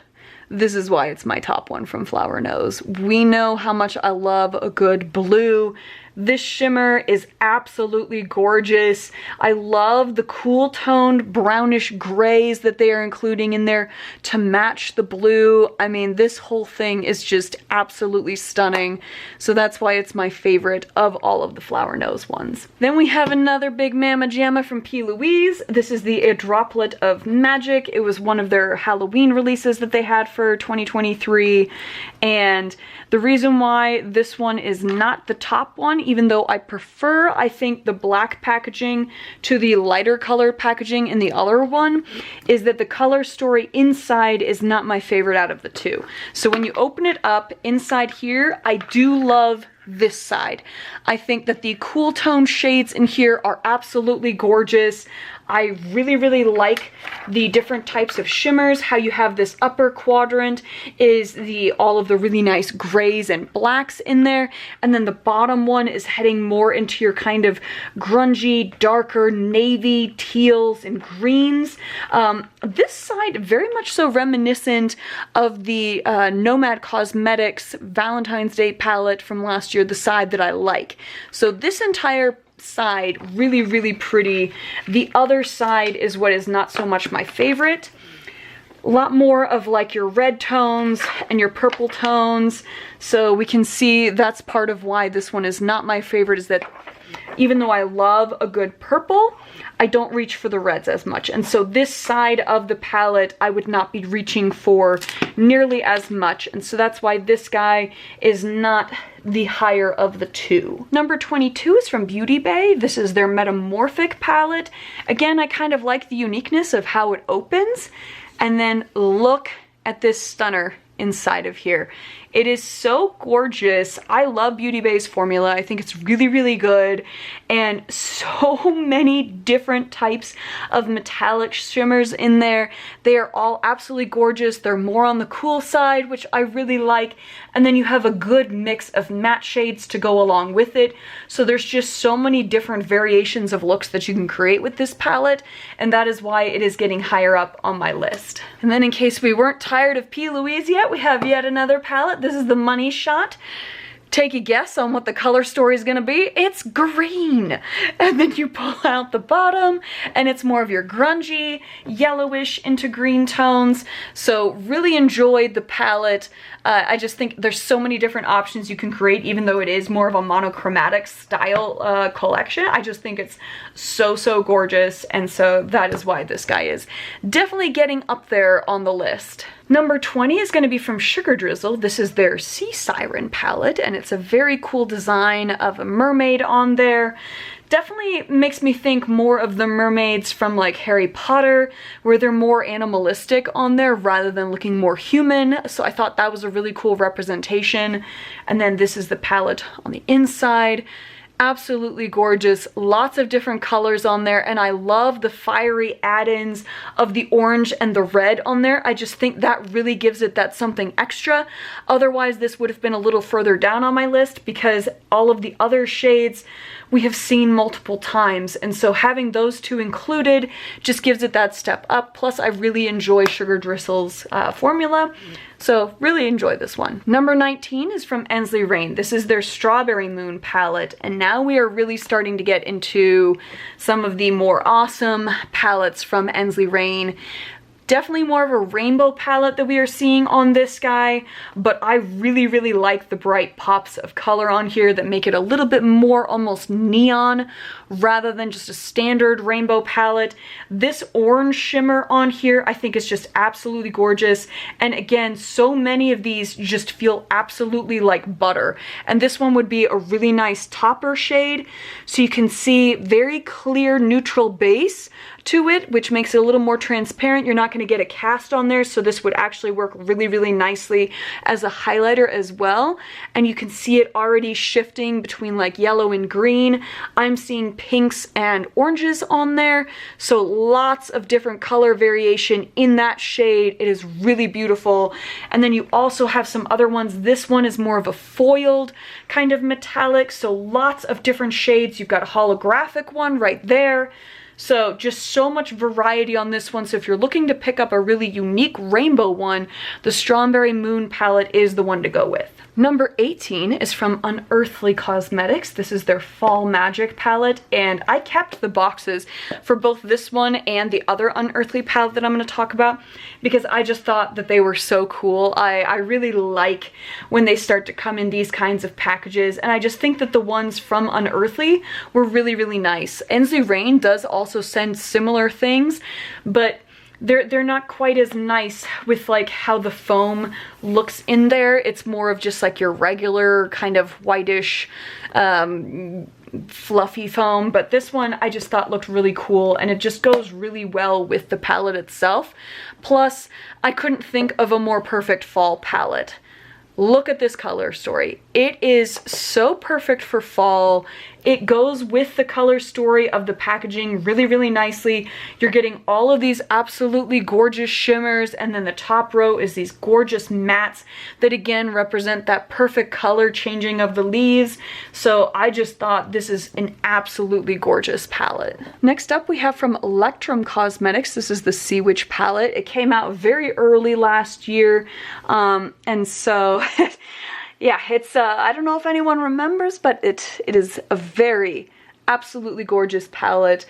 this is why it's my top one from Flower Nose. We know how much I love a good blue. This shimmer is absolutely gorgeous. I love the cool toned brownish grays that they are including in there to match the blue. I mean, this whole thing is just absolutely stunning. So that's why it's my favorite of all of the Flower Nose ones. Then we have another big Mama Jamma from P. Louise. This is the A Droplet of Magic. It was one of their Halloween releases that they had for 2023. And the reason why this one is not the top one, even though I prefer, I think, the black packaging to the lighter color packaging in the other one, is that the color story inside is not my favorite out of the two. So when you open it up, inside here, I do love this side. I think that the cool tone shades in here are absolutely gorgeous. I really, really like the different types of shimmers. How you have this upper quadrant is all of the really nice grays and blacks in there. And then the bottom one is heading more into your kind of grungy, darker navy, teals, and greens. This side very much so reminiscent of the Nomad Cosmetics Valentine's Day palette from last year, the side that I like. So this entire side, really, really pretty. The other side is what is not so much my favorite. A lot more of like your red tones and your purple tones. So we can see that's part of why this one is not my favorite, is that even though I love a good purple, I don't reach for the reds as much. And so this side of the palette, I would not be reaching for nearly as much. And so that's why this guy is not the higher of the two. Number 22 is from Beauty Bay. This is their Metamorphic palette. Again, I kind of like the uniqueness of how it opens. And then look at this stunner inside of here. It is so gorgeous. I love Beauty Bay's formula. I think it's really, really good. And so many different types of metallic shimmers in there. They are all absolutely gorgeous. They're more on the cool side, which I really like. And then you have a good mix of matte shades to go along with it. So there's just so many different variations of looks that you can create with this palette. And that is why it is getting higher up on my list. And then in case we weren't tired of P. Louise yet, we have yet another palette. This is the Money Shot. Take a guess on what the color story is going to be. It's green. And then you pull out the bottom and it's more of your grungy, yellowish into green tones. So really enjoyed the palette. I just think there's so many different options you can create, even though it is more of a monochromatic style collection. I just think it's so, so gorgeous. And so that is why this guy is definitely getting up there on the list. Number 20 is going to be from Sugar Drizzle. This is their Sea Siren palette, and it's a very cool design of a mermaid on there. Definitely makes me think more of the mermaids from like Harry Potter, where they're more animalistic on there rather than looking more human. So I thought that was a really cool representation. And then this is the palette on the inside. Absolutely gorgeous. Lots of different colors on there, and I love the fiery add-ins of the orange and the red on there. I just think that really gives it that something extra. Otherwise, this would have been a little further down on my list because all of the other shades we have seen multiple times, and so having those two included just gives it that step up. Plus, I really enjoy Sugar Drizzle's formula. So really enjoy this one. Number 19 is from Ensley Rain. This is their Strawberry Moon palette, and now we are really starting to get into some of the more awesome palettes from Ensley Rain. Definitely more of a rainbow palette that we are seeing on this guy, but I really, really like the bright pops of color on here that make it a little bit more almost neon rather than just a standard rainbow palette. This orange shimmer on here I think is just absolutely gorgeous, and again, so many of these just feel absolutely like butter, and this one would be a really nice topper shade, so you can see very clear neutral base to it, which makes it a little more transparent. You're not going to get a cast on there, so this would actually work really, really nicely as a highlighter as well. And you can see it already shifting between like yellow and green. I'm seeing pinks and oranges on there, so lots of different color variation in that shade. It is really beautiful. And then you also have some other ones. This one is more of a foiled kind of metallic, so lots of different shades. You've got a holographic one right there. So just so much variety on this one. So if you're looking to pick up a really unique rainbow one, the Strawberry Moon palette is the one to go with. Number 18 is from Unearthly Cosmetics. This is their Fall Magic palette, and I kept the boxes for both this one and the other Unearthly palette that I'm going to talk about because I just thought that they were so cool. I really like when they start to come in these kinds of packages, and I just think that the ones from Unearthly were really, really nice. Enzy Rain does also send similar things, but they're not quite as nice with like how the foam looks in there. It's more of just like your regular kind of whitish fluffy foam, but this one I just thought looked really cool, and it just goes really well with the palette itself. Plus, I couldn't think of a more perfect fall palette. Look at this color story. It is so perfect for fall. It goes with the color story of the packaging really, really nicely. You're getting all of these absolutely gorgeous shimmers, and then the top row is these gorgeous mattes that again represent that perfect color changing of the leaves. So I just thought this is an absolutely gorgeous palette. Next up we have from Electrum Cosmetics. This is the Sea Witch palette. It came out very early last year, and so yeah, it's I don't know if anyone remembers, but it is a very absolutely gorgeous palette.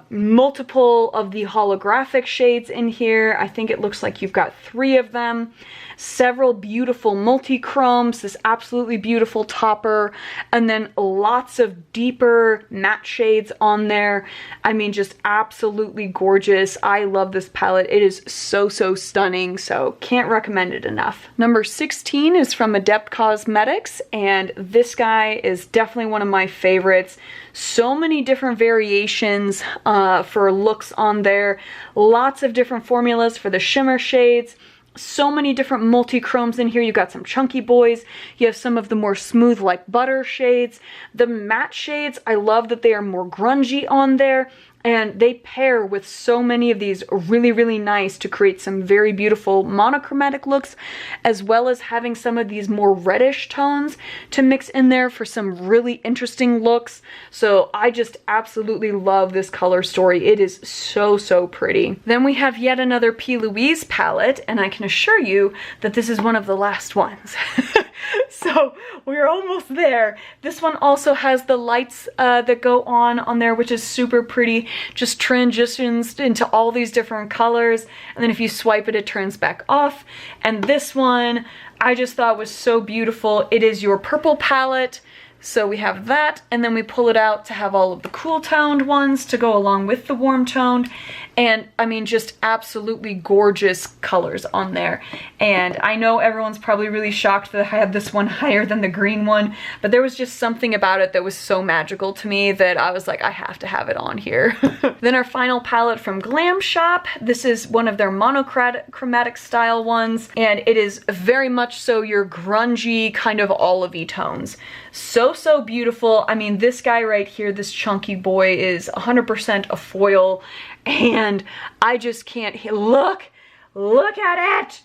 Multiple of the holographic shades in here. I think it looks like you've got 3 of them. Several beautiful multi-chromes, this absolutely beautiful topper, and then lots of deeper matte shades on there. I mean, just absolutely gorgeous. I love this palette. It is so, so stunning, so can't recommend it enough. Number 16 is from Adept Cosmetics, and this guy is definitely one of my favorites. So many different variations for looks on there. Lots of different formulas for the shimmer shades. So many different multi-chromes in here. You've got some chunky boys. You have some of the more smooth like butter shades. The matte shades, I love that they are more grungy on there. And they pair with so many of these really, really nice to create some very beautiful monochromatic looks, as well as having some of these more reddish tones to mix in there for some really interesting looks. So I just absolutely love this color story. It is so, so pretty. Then we have yet another P. Louise palette, and I can assure you that this is one of the last ones. So we're almost there. This one also has the lights that go on there, which is super pretty. Just transitions into all these different colors, and then if you swipe it, it turns back off. And this one I just thought was so beautiful. It is your purple palette. So we have that, and then we pull it out to have all of the cool toned ones to go along with the warm toned. And I mean, just absolutely gorgeous colors on there. And I know everyone's probably really shocked that I had this one higher than the green one, but there was just something about it that was so magical to me that I was like, I have to have it on here. Then our final palette from Glam Shop. This is one of their monochromatic style ones, and it is very much so your grungy kind of olive-y tones. So, so beautiful. I mean, this guy right here, this chunky boy, is 100% a foil, and I just can't, look at it.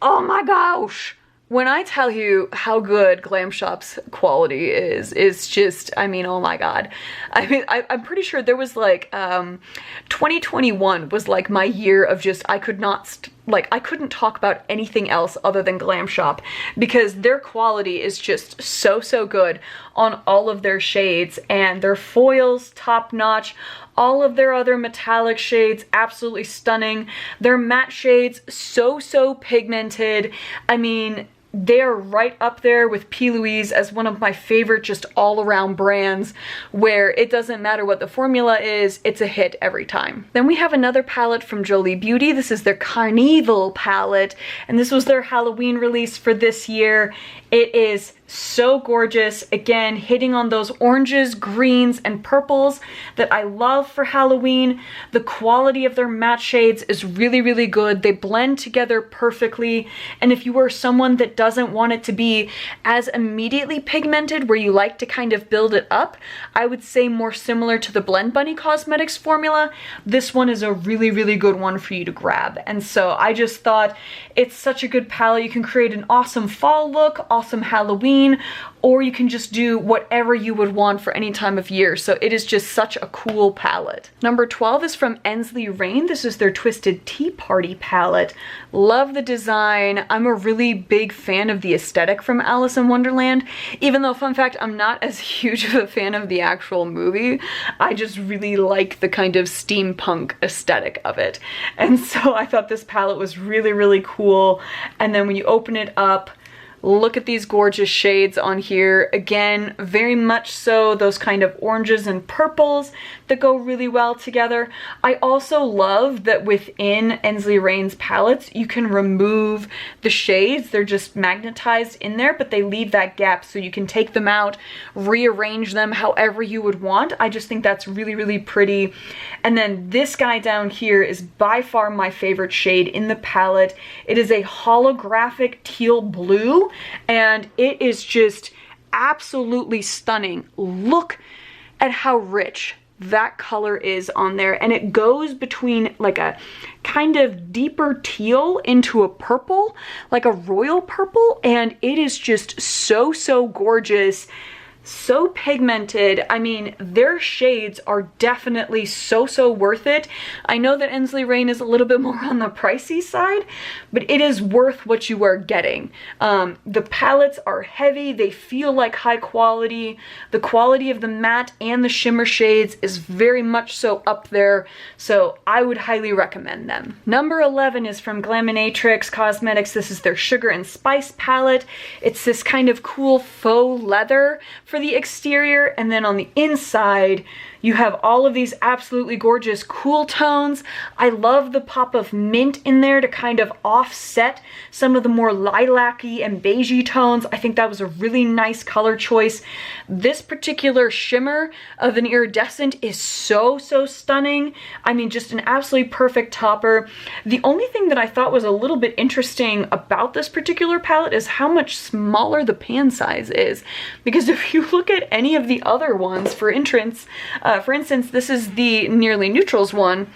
Oh my gosh. When I tell you how good Glam Shop's quality is, it's just, I mean, oh my God. I mean, I'm pretty sure there was like, 2021 was like my year of just, I couldn't talk about anything else other than Glam Shop, because their quality is just so, so good on all of their shades, and their foils top notch. all of their other metallic shades, absolutely stunning. Their matte shades, so pigmented. I mean, they're right up there with P. Louise as one of my favorite just all-around brands, where it doesn't matter what the formula is, it's a hit every time. Then we have another palette from Jolie Beauty. This is their Carnival palette, and this was their Halloween release for this year. It is so gorgeous. Again, hitting on those oranges, greens, and purples that I love for Halloween. The quality of their matte shades is really good. They blend together perfectly. And if you are someone that doesn't want it to be as immediately pigmented, where you like to kind of build it up, I would say more similar to the Blend Bunny Cosmetics formula, this one is a really good one for you to grab. And so I just thought it's such a good palette. You can create an awesome fall look, awesome Halloween, or you can just do whatever you would want for any time of year. So it is just such a cool palette. Number 12 is from Ensley Rain. This is their Twisted Tea Party palette. Love the design. I'm a really big fan of the aesthetic from Alice in Wonderland, even though, fun fact, I'm not as huge of a fan of the actual movie. I just really like the kind of steampunk aesthetic of it. And so I thought this palette was really cool. And then when you open it up, look at these gorgeous shades on here. Again, very much so those kind of oranges and purples that go really well together. I also love that within Ensley Rain's palettes, you can remove the shades. They're just magnetized in there, but they leave that gap so you can take them out, rearrange them however you would want. I just think that's really pretty. And then this guy down here is by far my favorite shade in the palette. It is a holographic teal blue, and it is just absolutely stunning. Look at how rich that color is on there, and it goes between like a kind of deeper teal into a purple, like a royal purple, and it is just so gorgeous. So pigmented. I mean, their shades are definitely so worth it. I know that Ensley Rain is a little bit more on the pricey side, but it is worth what you are getting. The palettes are heavy. They feel like high quality. The quality of the matte and the shimmer shades is very much so up there, so I would highly recommend them. Number 11 is from Glaminatrix Cosmetics. This is their Sugar and Spice palette. It's this kind of cool faux leather for the exterior, and then on the inside you have all of these absolutely gorgeous cool tones. I love the pop of mint in there to kind of offset some of the more lilac-y and beigey tones. I think that was a really nice color choice. This particular shimmer of an iridescent is so stunning. I mean, just an absolutely perfect topper. The only thing that I thought was a little bit interesting about this particular palette is how much smaller the pan size is, because if you look at any of the other ones, for instance, this is the Nearly Neutrals one.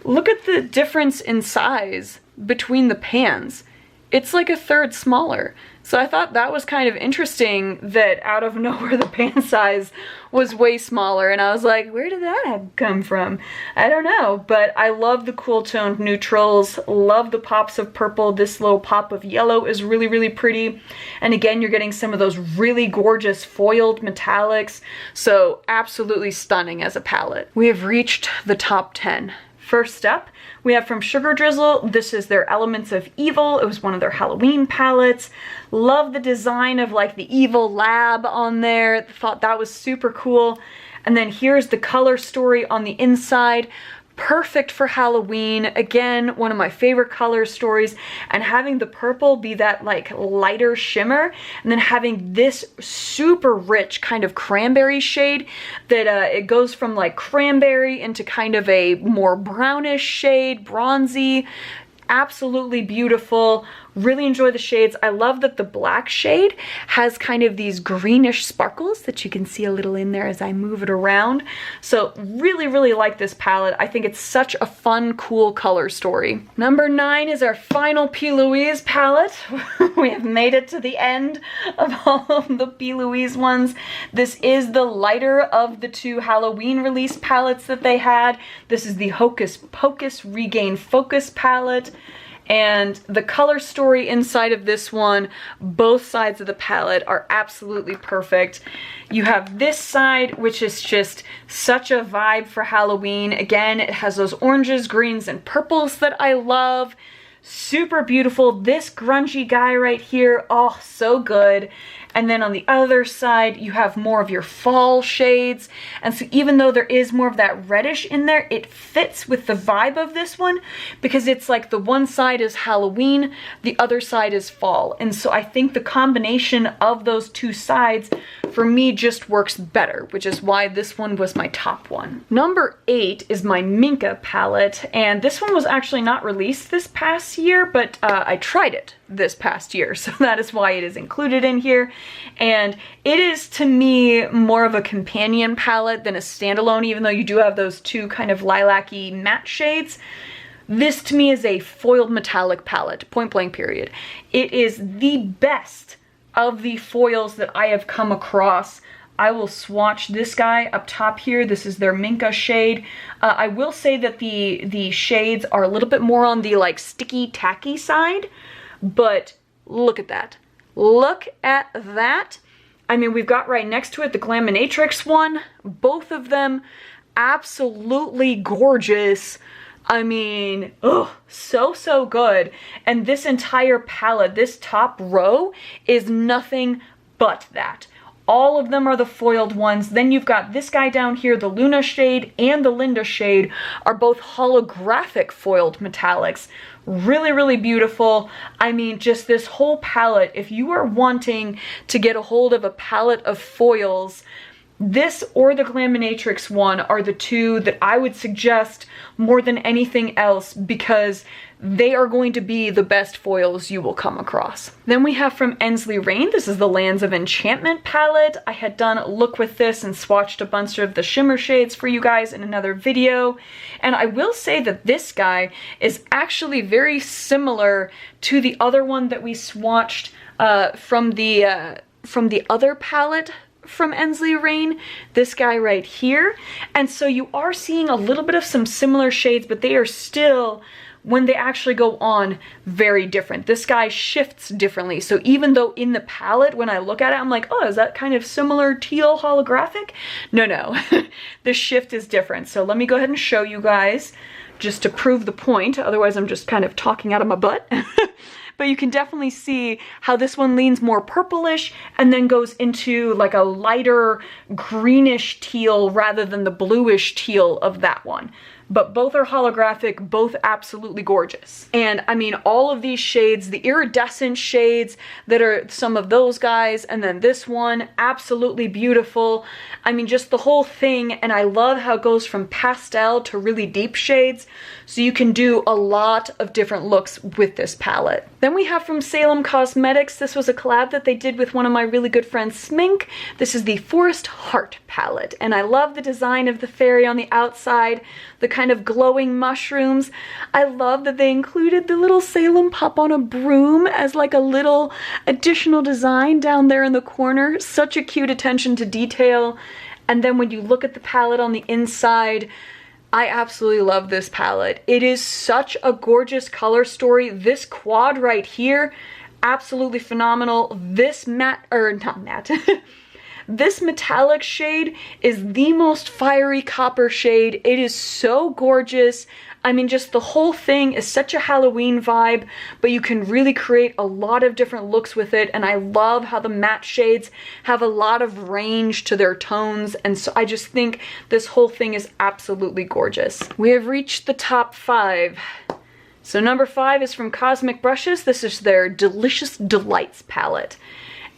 Look at the difference in size between the pans. It's like a third smaller. So I thought that was kind of interesting that out of nowhere the pan size was way smaller, and I was like, where did that come from? I don't know, but I love the cool toned neutrals, love the pops of purple. This little pop of yellow is really pretty, and again, you're getting some of those really gorgeous foiled metallics, so absolutely stunning as a palette. We have reached the top 10. First up, we have from Sugar Drizzle. This is their Elements of Evil. It was one of their Halloween palettes. Love the design of like the evil lab on there. Thought that was super cool. And then here's the color story on the inside. Perfect for Halloween. Again, one of my favorite color stories, and having the purple be that like lighter shimmer, and then having this super rich kind of cranberry shade that it goes from like cranberry into kind of a more brownish shade, bronzy. Absolutely beautiful. Really enjoy the shades. I love that the black shade has kind of these greenish sparkles that you can see a little in there as I move it around. So really like this palette. I think it's such a fun, cool color story. Number 9 is our final P. Louise palette. We have made it to the end of all of the P. Louise ones. This is the lighter of the 2 Halloween release palettes that they had. This is the Hocus Pocus Regain Focus palette. And the color story inside of this one, both sides of the palette are absolutely perfect. You have this side, which is just such a vibe for Halloween. Again, it has those oranges, greens, and purples that I love. Super beautiful. This grungy guy right here, oh, so good. And then on the other side, you have more of your fall shades. And so even though there is more of that reddish in there, it fits with the vibe of this one because it's like the one side is Halloween, the other side is fall. And so I think the combination of those two sides for me just works better, which is why this one was my top one. Number 8 is my Minka palette. And this one was actually not released this past year, but I tried it this past year. So that is why it is included in here. And it is, to me, more of a companion palette than a standalone, even though you do have those two kind of lilac-y matte shades. This, to me, is a foiled metallic palette, point blank period. It is the best of the foils that I have come across. I will swatch this guy up top here. This is their Minka shade. I will say that the shades are a little bit more on the like sticky, tacky side, but look at that. Look at that. I mean, we've got right next to it the Glaminatrix one. Both of them absolutely gorgeous. I mean, oh, so good. And this entire palette, this top row, is nothing but that. All of them are the foiled ones. Then you've got this guy down here, the Luna shade and the Linda shade are both holographic foiled metallics. Really, really beautiful. I mean, just this whole palette, if you are wanting to get a hold of a palette of foils, this or the Glaminatrix one are the two that I would suggest more than anything else because they are going to be the best foils you will come across. Then we have from Ensley Rain, this is the Lands of Enchantment palette. I had done a look with this and swatched a bunch of the shimmer shades for you guys in another video. And I will say that this guy is actually very similar to the other one that we swatched from the other palette from Ensley Rain, this guy right here. And so you are seeing a little bit of some similar shades, but they are still, when they actually go on, very different. This guy shifts differently. So even though in the palette, when I look at it, I'm like, oh, is that kind of similar teal holographic? No, the shift is different. So let me go ahead and show you guys just to prove the point. Otherwise, I'm just kind of talking out of my butt. But you can definitely see how this one leans more purplish and then goes into like a lighter greenish teal rather than the bluish teal of that one. But both are holographic, both absolutely gorgeous. And I mean, all of these shades, the iridescent shades that are some of those guys, and then this one, absolutely beautiful. I mean, just the whole thing, and I love how it goes from pastel to really deep shades, so you can do a lot of different looks with this palette. Then we have from Salem Cosmetics, this was a collab that they did with one of my really good friends, Smink. This is the Forest Heart palette, and I love the design of the fairy on the outside, the kind of glowing mushrooms. I love that they included the little Salem pup on a broom as like a little additional design down there in the corner. Such a cute attention to detail. And then when you look at the palette on the inside, I absolutely love this palette. It is such a gorgeous color story. This quad right here, absolutely phenomenal. This matte, or not matte, this metallic shade is the most fiery copper shade. It is so gorgeous. I mean, just the whole thing is such a Halloween vibe, but you can really create a lot of different looks with it. And I love how the matte shades have a lot of range to their tones. And so I just think this whole thing is absolutely gorgeous. We have reached the top 5. So number 5 is from Cosmic Brushes. This is their Delicious Delights palette.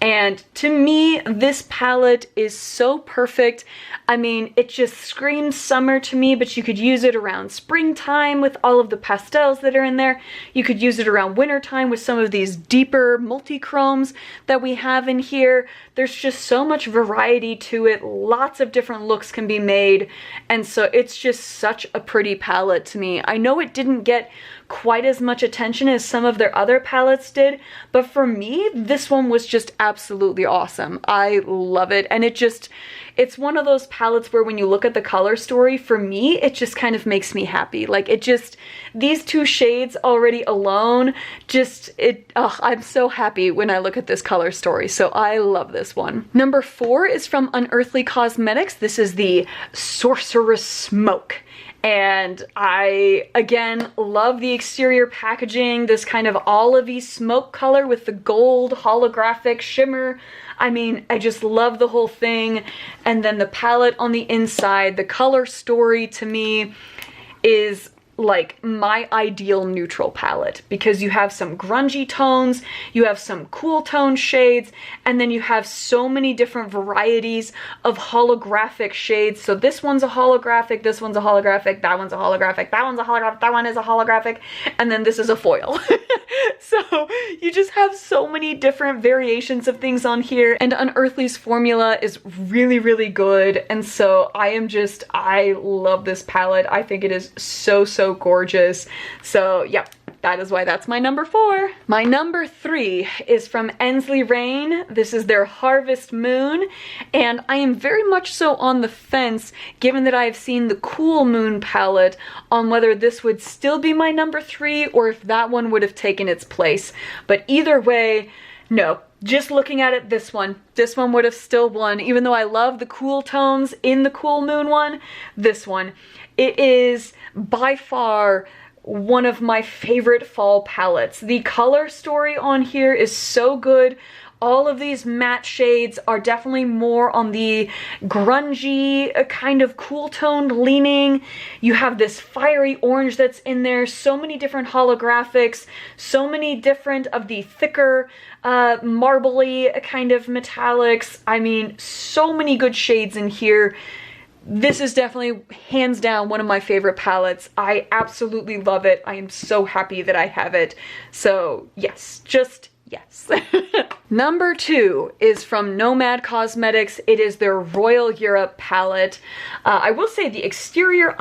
And to me, this palette is so perfect. I mean, it just screams summer to me, but you could use it around springtime with all of the pastels that are in there. You could use it around wintertime with some of these deeper multi-chromes that we have in here. There's just so much variety to it. Lots of different looks can be made. And so it's just such a pretty palette to me. I know it didn't get quite as much attention as some of their other palettes did, but for me, this one was just absolutely awesome. I love it, and it's one of those palettes where when you look at the color story, for me, it just kind of makes me happy. Like, these two shades already alone, I'm so happy when I look at this color story, so I love this one. Number 4 is from Unearthly Cosmetics. This is the Sorceress Smoke. And I, again, love the exterior packaging, this kind of olivey smoke color with the gold holographic shimmer. I mean, I just love the whole thing. And then the palette on the inside, the color story to me is like my ideal neutral palette, because you have some grungy tones, you have some cool tone shades, and then you have so many different varieties of holographic shades. So this one's a holographic, this one's a holographic, that one's a holographic, that one's a holographic, that one is a holographic, and then this is a foil. So you just have so many different variations of things on here, and Unearthly's formula is really, really good. And so I love this palette. I think it is so gorgeous. So yeah, that is why that's my number 4. My number 3 is from Ensley Rain. This is their Harvest Moon, and I am very much so on the fence, given that I have seen the Cool Moon palette, on whether this would still be my number 3 or if that one would have taken its place. But either way, no. Just looking at it, this one would have still won. Even though I love the cool tones in the Cool Moon one, this one, it is by far one of my favorite fall palettes. The color story on here is so good. All of these matte shades are definitely more on the grungy, kind of cool toned leaning. You have this fiery orange that's in there, so many different holographics, so many different of the thicker, marbly kind of metallics. I mean, so many good shades in here. This is definitely, hands down, one of my favorite palettes. I absolutely love it. I am so happy that I have it. So yes, just yes. Number 2 is from Nomad Cosmetics. It is their Royal Europe palette. I will say the exterior,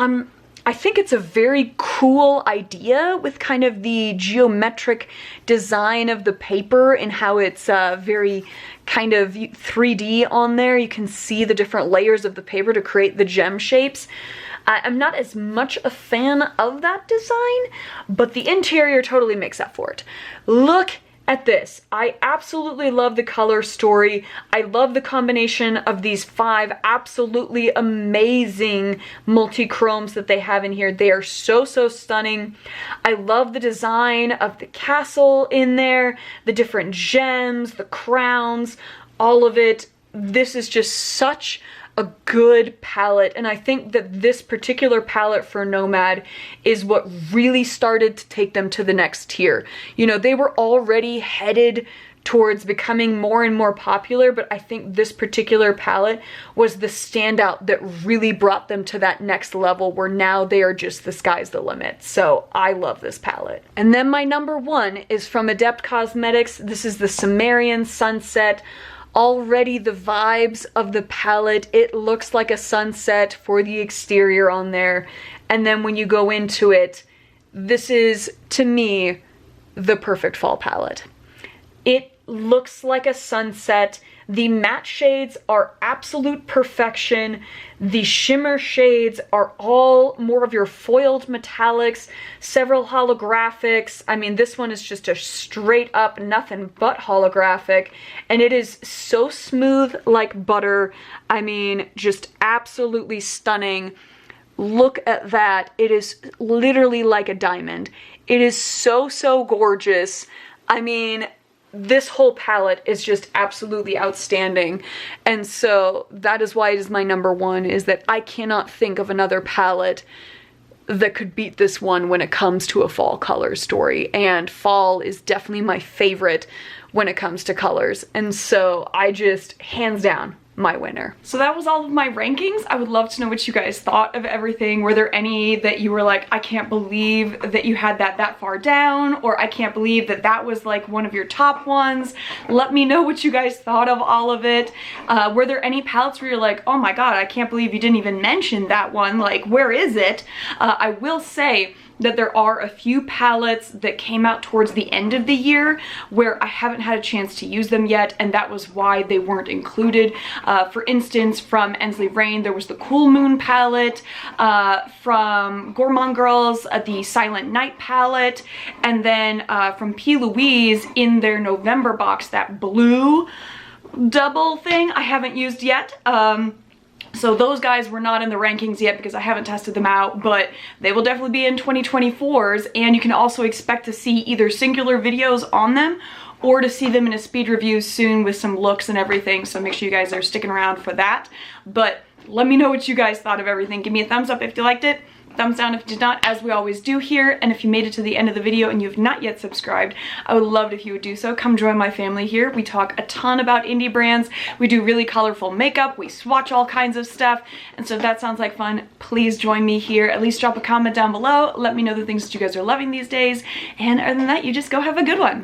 I think it's a very cool idea with kind of the geometric design of the paper and how it's very kind of 3D on there. You can see the different layers of the paper to create the gem shapes. I'm not as much a fan of that design, but the interior totally makes up for it. Look at this. I absolutely love the color story. I love the combination of these 5 absolutely amazing multi-chromes that they have in here. They are so stunning. I love the design of the castle in there, the different gems, the crowns, all of it. This is just such a good palette, and I think that this particular palette for Nomad is what really started to take them to the next tier. You know, they were already headed towards becoming more and more popular, but I think this particular palette was the standout that really brought them to that next level where now they are just the sky's the limit. So I love this palette. And then my number 1 is from Adept Cosmetics. This is the Sumerian Sunset. Already the vibes of the palette, it looks like a sunset for the exterior on there. And then when you go into it, this is, to me, the perfect fall palette. It looks like a sunset. The matte shades are absolute perfection. The shimmer shades are all more of your foiled metallics, several holographics. I mean, this one is just a straight up nothing but holographic, and it is so smooth like butter. I mean, just absolutely stunning. Look at that. It is literally like a diamond. It is so gorgeous. I mean, this whole palette is just absolutely outstanding, and so that is why it is my number 1, is that I cannot think of another palette that could beat this one when it comes to a fall color story, and fall is definitely my favorite when it comes to colors, and so I just, hands down, my winner. So that was all of my rankings. I would love to know what you guys thought of everything. Were there any that you were like, I can't believe that you had that far down, or I can't believe that was like one of your top ones? Let me know what you guys thought of all of it. Were there any palettes where you're like, oh my god, I can't believe you didn't even mention that one, like where is it? I will say that there are a few palettes that came out towards the end of the year where I haven't had a chance to use them yet, and that was why they weren't included. For instance, from Ensley Rain, there was the Cool Moon palette, from Gourmand Girls, the Silent Night palette, and then from P. Louise in their November box, that blue double thing I haven't used yet. So those guys were not in the rankings yet because I haven't tested them out, but they will definitely be in 2024's, and you can also expect to see either singular videos on them or to see them in a speed review soon with some looks and everything, so make sure you guys are sticking around for that. But let me know what you guys thought of everything. Give me a thumbs up if you liked it, thumbs down if you did not, as we always do here. And if you made it to the end of the video and you have not yet subscribed, I would love it if you would do so. Come join my family here. We talk a ton about indie brands. We do really colorful makeup. We swatch all kinds of stuff. And so if that sounds like fun, please join me here. At least drop a comment down below. Let me know the things that you guys are loving these days. And other than that, you just go have a good one.